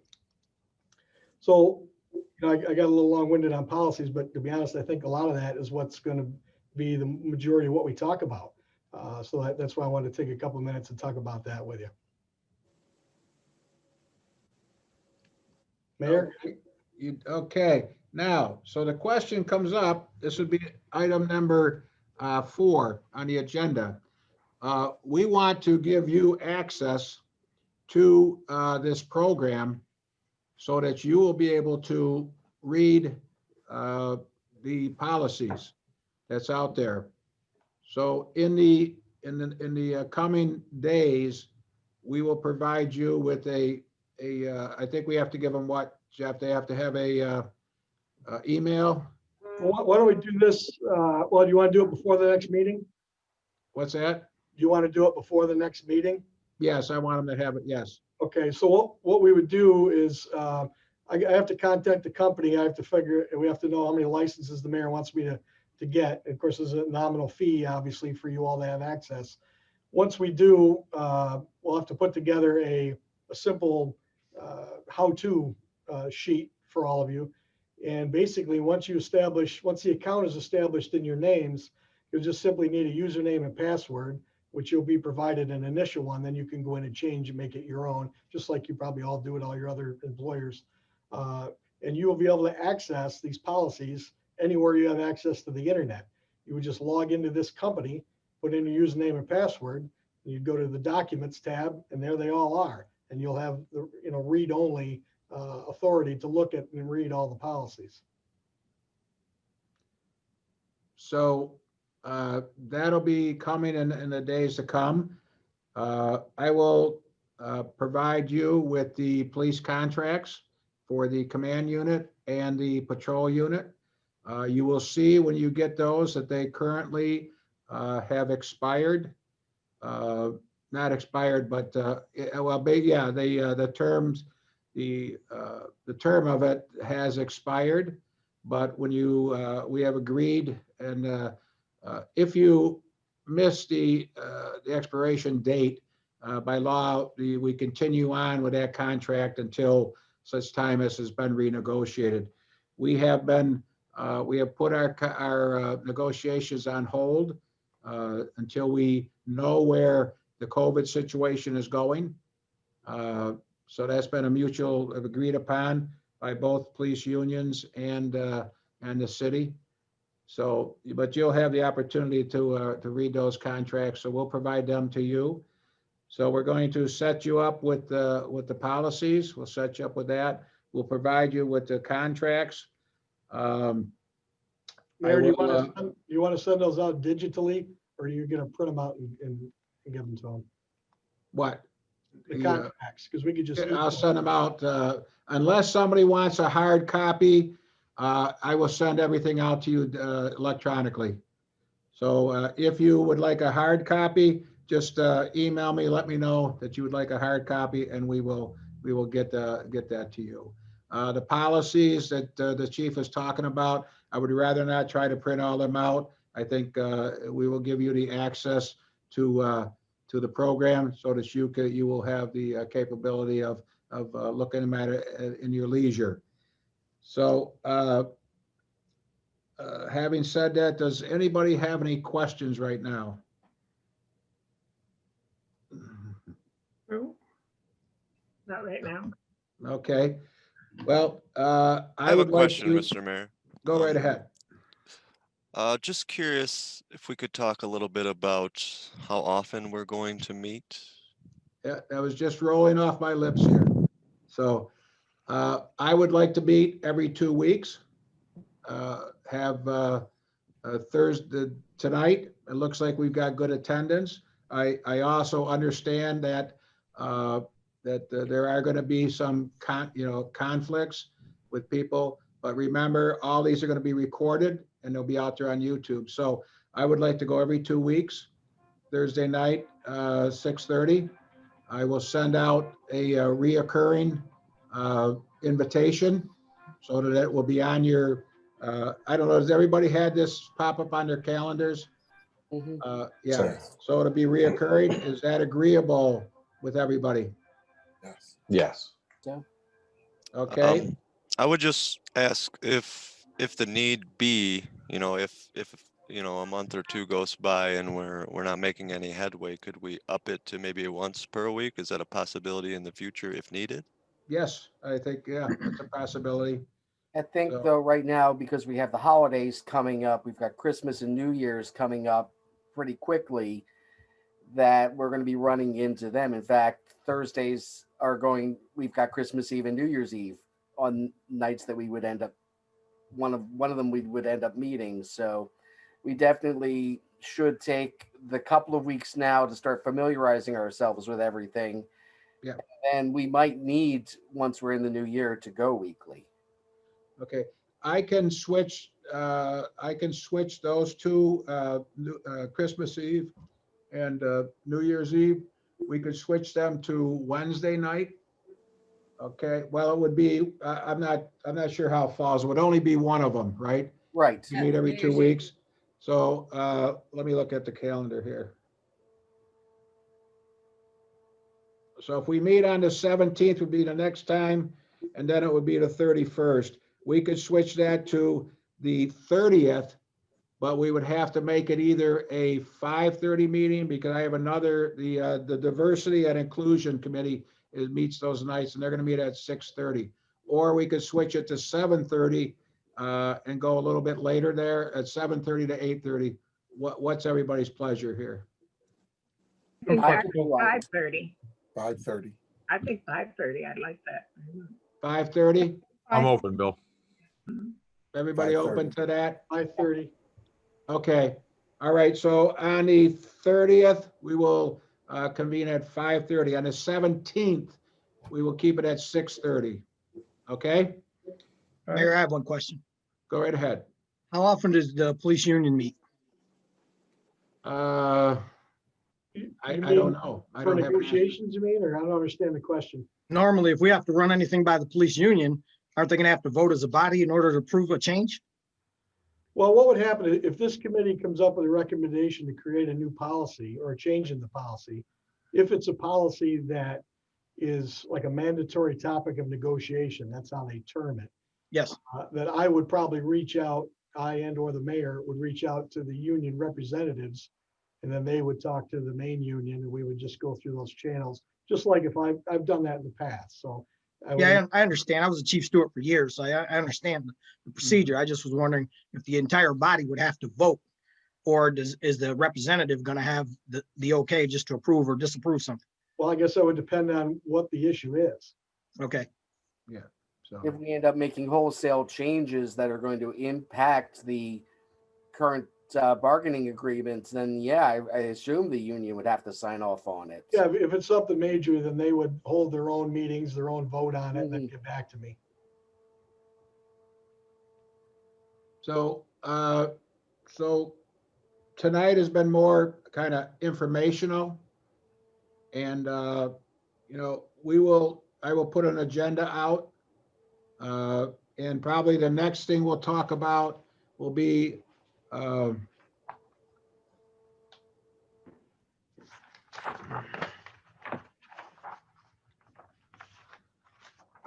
So, I got a little long-winded on policies, but to be honest, I think a lot of that is what's going to be the majority of what we talk about. So that's why I wanted to take a couple of minutes and talk about that with you. Mayor? Okay, now, so the question comes up, this would be item number 4 on the agenda. We want to give you access to this program so that you will be able to read the policies that's out there. So in the coming days, we will provide you with I think we have to give them what, Jeff? They have to have a email. Well, why don't we do this? Do you want to do it before the next meeting? What's that? Do you want to do it before the next meeting? Yes, I want them to have it. Yes. Okay, so what we would do is I have to contact the company. I have to figure, and we have to know how many licenses the mayor wants me to get. Of course, there's a nominal fee, obviously, for you all to have access. Once we do, we'll have to put together a simple how-to sheet for all of you. And basically, once the account is established in your names, you'll just simply need a username and password, which you'll be provided an initial one. Then you can go in and change and make it your own, just like you probably all do at all your other employers. And you will be able to access these policies anywhere you have access to the internet. You would just log into this company, put in your username and password, and you go to the Documents tab, and there they all are. And you'll have the read-only authority to look at and read all the policies. So that'll be coming in the days to come. I will provide you with the police contracts for the command unit and the patrol unit. You will see when you get those that they currently have expired. Not expired, but the terms, the term of it has expired. But when we have agreed, and if you miss the expiration date, by law, we continue on with that contract until such time as has been renegotiated. We have put our negotiations on hold until we know where the COVID situation is going. So that's been a mutual agreed upon by both police unions and the city. So, but you'll have the opportunity to read those contracts. So we'll provide them to you. So we're going to set you up with the policies. We'll set you up with that. We'll provide you with the contracts. Mayor, do you want to send those out digitally, or are you going to print them out and give them to them? What? The contracts, because we could just. I'll send them out. Unless somebody wants a hard copy, I will send everything out to you electronically. So if you would like a hard copy, just email me, let me know that you would like a hard copy, and we will get that to you. The policies that the chief is talking about, I would rather not try to print all them out. I think we will give you the access to to the program so that you will have the capability of looking at it in your leisure. So having said that, does anybody have any questions right now? No, not right now. Okay. Well, I I have a would like question, to Mr. Mayor. go right ahead. Just curious if we could talk a little bit about how often we're going to meet. Yeah, that was just rolling off my lips here. So I would like to meet every 2 weeks. Have Thursday tonight. It looks like we've got good attendance. I also understand that there are going to be some conflicts with people, but remember, all these are going to be recorded and they'll be out there on YouTube. So I would like to go every 2 weeks, Thursday night, 6:30. I will send out a reoccurring invitation so that it will be on your, I don't know, has everybody had this pop up on their calendars? Yeah, Sure. so it'll be reoccurring. Is that agreeable with everybody? Yes. Okay. I would just ask if the need be, if a month or two goes by and we're not making any headway, could we up it to maybe once per week? Is that a possibility in the future if needed? Yes, I think, yeah, that's a possibility. I think So- though right now, because we have the holidays coming up, we've got Christmas and New Year's coming up pretty quickly, that we're going to be running into them. In fact, Thursdays we've got Christmas Eve and New Year's Eve on nights that we would end up, one of them we would end up meeting. So we definitely should take the couple of weeks now to start familiarizing ourselves with everything. Yeah. And we might need, once we're in the new year, to go weekly. Okay, I can switch those two, Christmas Eve and New Year's Eve. We could switch them to Wednesday night. Okay, well, it would be, I'm not sure how it falls. It would only be one of them, right? Right. You meet every 2 weeks. So let me look at the calendar here. So if we meet on the 17th would be the next time, and then it would be the 31st. We could switch that to the 30th, but we would have to make it either a 5:30 meeting because I have another, the Diversity and Inclusion Committee meets those nights and they're going to meet at 6:30. Or we could switch it to 7:30 and go a little bit later there at 7:30 to 8:30. What's everybody's pleasure here? I think 5:30. 5:30. I think 5:30. I'd like that. 5:30? I'm open, Bill. Everybody 5:30. open to that? 5:30. Okay, all right, so on the 30th, we will convene at 5:30. On the 17th, we will keep it at 6:30. Okay, Mayor, I have one question. go right ahead. How often does the police union meet? I don't know. I For don't have. negotiations, you mean, or I don't understand the question. Normally, if we have to run anything by the police union, aren't they gonna have to vote as a body in order to approve a change? Well, what would happen if this committee comes up with a recommendation to create a new policy or a change in the policy? If it's a policy that is like a mandatory topic of negotiation, that's how they term it. Yes. That I would probably reach out, or the mayor would reach out to the union representatives, and then they would talk to the main union, and we would just go through those channels, just like if I've done that in the past. So Yeah, I understand. I was a chief steward for years, so I understand the procedure. I just was wondering if the entire body would have to vote, or is the representative gonna have the okay just to approve or disapprove something? Well, I guess that would depend on what the issue is. Okay. Yeah. So If we end up making wholesale changes that are going to impact the current bargaining agreements, then yeah, I assume the union would have to sign off on it. Yeah, if it's something major, then they would hold their own meetings, their own vote on it, and then get back to me. So tonight has been more kind of informational. And, I will put an agenda out. And probably the next thing we'll talk about will be,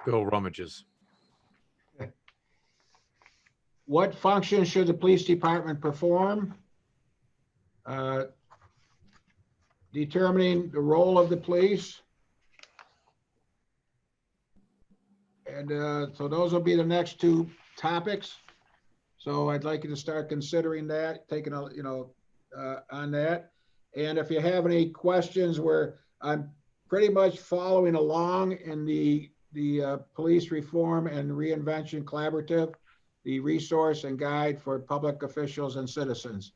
Go rummages. What function should the police department perform? Determining the role of the police. And so those will be the next two topics. So I'd like you to start considering that, taking a, on that. And if you have any questions, where I'm pretty much following along in the Police Reform and Reinvention Collaborative, the resource and guide for public officials and citizens.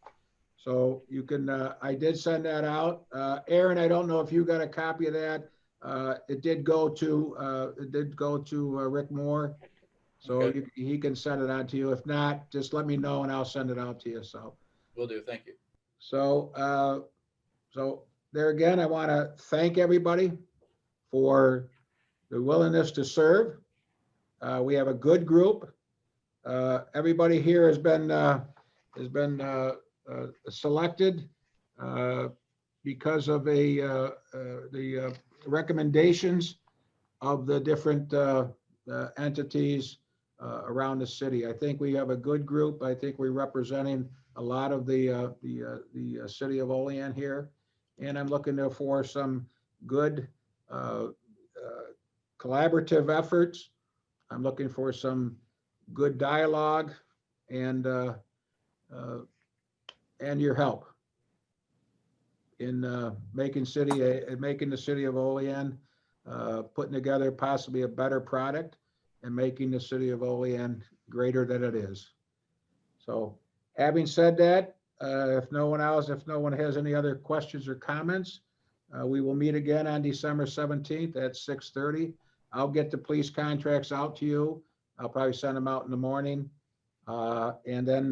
So you can, I did send that out. Aaron, I don't know if you got a copy of that. It did go to Rick Moore. So Okay. he can send it on to you. If not, just let me know and I'll send it out to you. So Will do. Thank you. so so there again, I want to thank everybody for the willingness to serve. We have a good group. Everybody here has been selected because of the recommendations of the different entities around the city. I think we have a good group. I think we're representing a lot of the city of Olean here, and I'm looking for some good collaborative efforts. I'm looking for some good dialogue and your help in making the city of Olean, putting together possibly a better product and making the city of Olean greater than it is. So having said that, if no one has any other questions or comments, we will meet again on December 17th at 6:30. I'll get the police contracts out to you. I'll probably send them out in the morning. And then,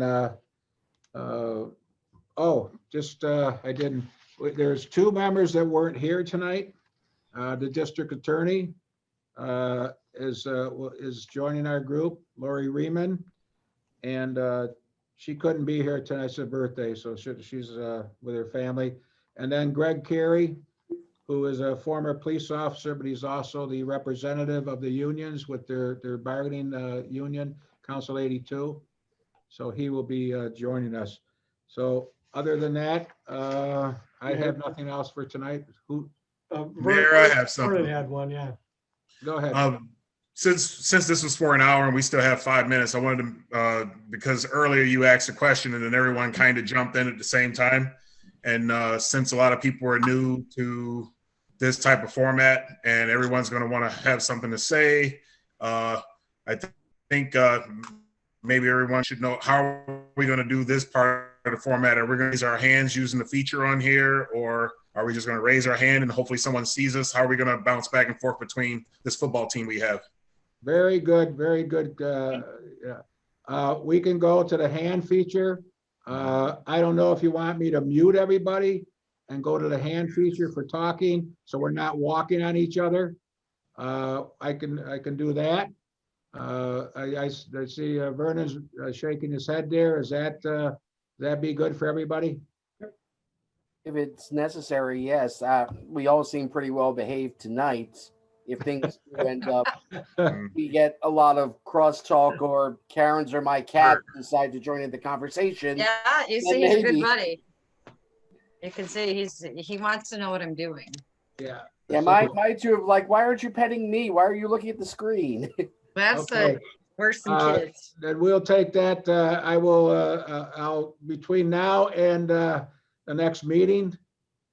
there's two members that weren't here tonight. The district attorney is joining our group, Lori Riemann, and she couldn't be here tonight's her birthday, so she's with her family. And then Greg Carey, who is a former police officer, but he's also the representative of the unions with their bargaining union, Council 82. So he will be joining us. So other than that, I have nothing else for tonight. Mayor, I have something. Vernon had one, yeah. Go ahead. Since this was for an hour and we still have 5 minutes, I wanted to, because earlier you asked a question and then everyone kind of jumped in at the same time. And since a lot of people are new to this type of format and everyone's going to want to have something to say, I think maybe everyone should know, how are we going to do this part of the format? Are we going to raise our hands using the feature on here, or are we just going to raise our hand and hopefully someone sees us? How are we going to bounce back and forth between this football team we have? Very good, very good. We can go to the hand feature. I don't know if you want me to mute everybody and go to the hand feature for talking, so we're not walking on each other. I can do that. I see Vernon's shaking his head there. Is that be good for everybody? If it's necessary, yes. We all seem pretty well behaved tonight. If things do end up, we get a lot of crosstalk, or Karen's or my cat decide to join in the conversation. Yeah, you see, he's a good buddy. You can see he wants to know what I'm doing. Yeah. Yeah, my two are like, why aren't you petting me? Why are you looking at the screen? That's the worse than kids. Then we'll take that. I'll between now and the next meeting,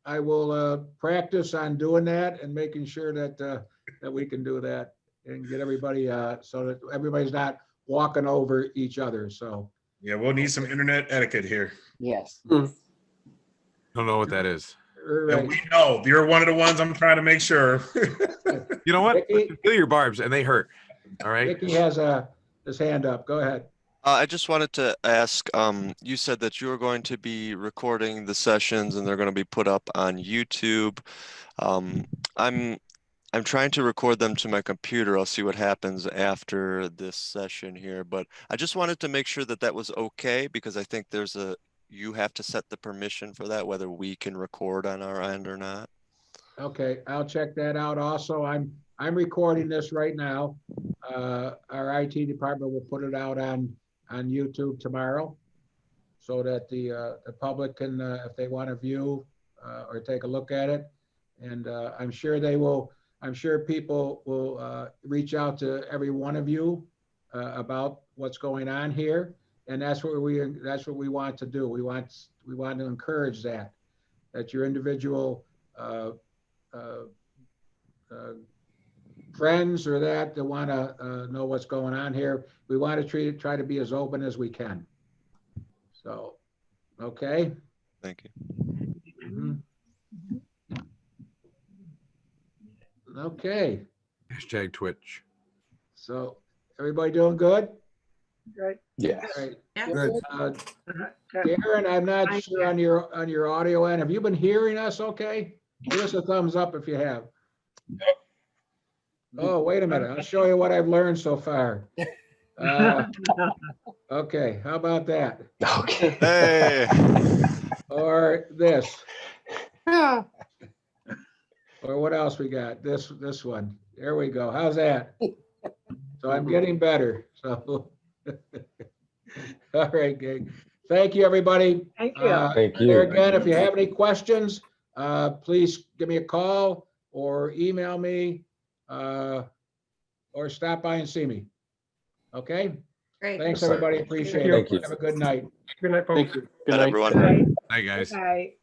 I will practice on doing that and making sure that we can do that and get everybody so that everybody's not walking over each other. So yeah, we'll need some internet etiquette here. Yes. Don't know what that is. Right. And we know you're one of the ones I'm trying to make sure. You know what? Feel your barbs and they hurt. All right. Mickey has his hand up. Go ahead. I just wanted to ask, you said that you were going to be recording the sessions and they're going to be put up on YouTube. I'm trying to record them to my computer. I'll see what happens after this session here, but I just wanted to make sure that that was okay, because I think you have to set the permission for that, whether we can record on our end or not. Okay, I'll check that out also. I'm I'm recording this right now. Our IT department will put it out on YouTube tomorrow so that the public can, if they want to view or take a look at it. And I'm sure they will, I'm sure people will reach out to every one of you about what's going on here. And that's what we want to do. We want to encourage that your individual friends or that want to know what's going on here. We want to try to be as open as we can. So, okay. Thank you. Mhm. Okay. Hashtag Twitch. So everybody doing good? Good. Yes. All right. Yeah. Good. Darren, I'm not sure on your audio end. Have you been hearing us okay? Give us a thumbs up if you have. Oh, wait a minute. I'll show you what I've learned so far. Okay, how about that? Okay. Hey. Or this. Or what else we got? This one. There we go. How's that? So I'm getting better. So, all right, gang. Thank you, everybody. Thank you. Thank There you. again, if you have any questions, please give me a call or email me or stop by and see me. Okay? Great. Thanks, Yes, sir. everybody. Appreciate Thank it. you. Have a good night. Good night, folks. Thank you. Good Good night. everyone. Bye. Hi, guys. Bye.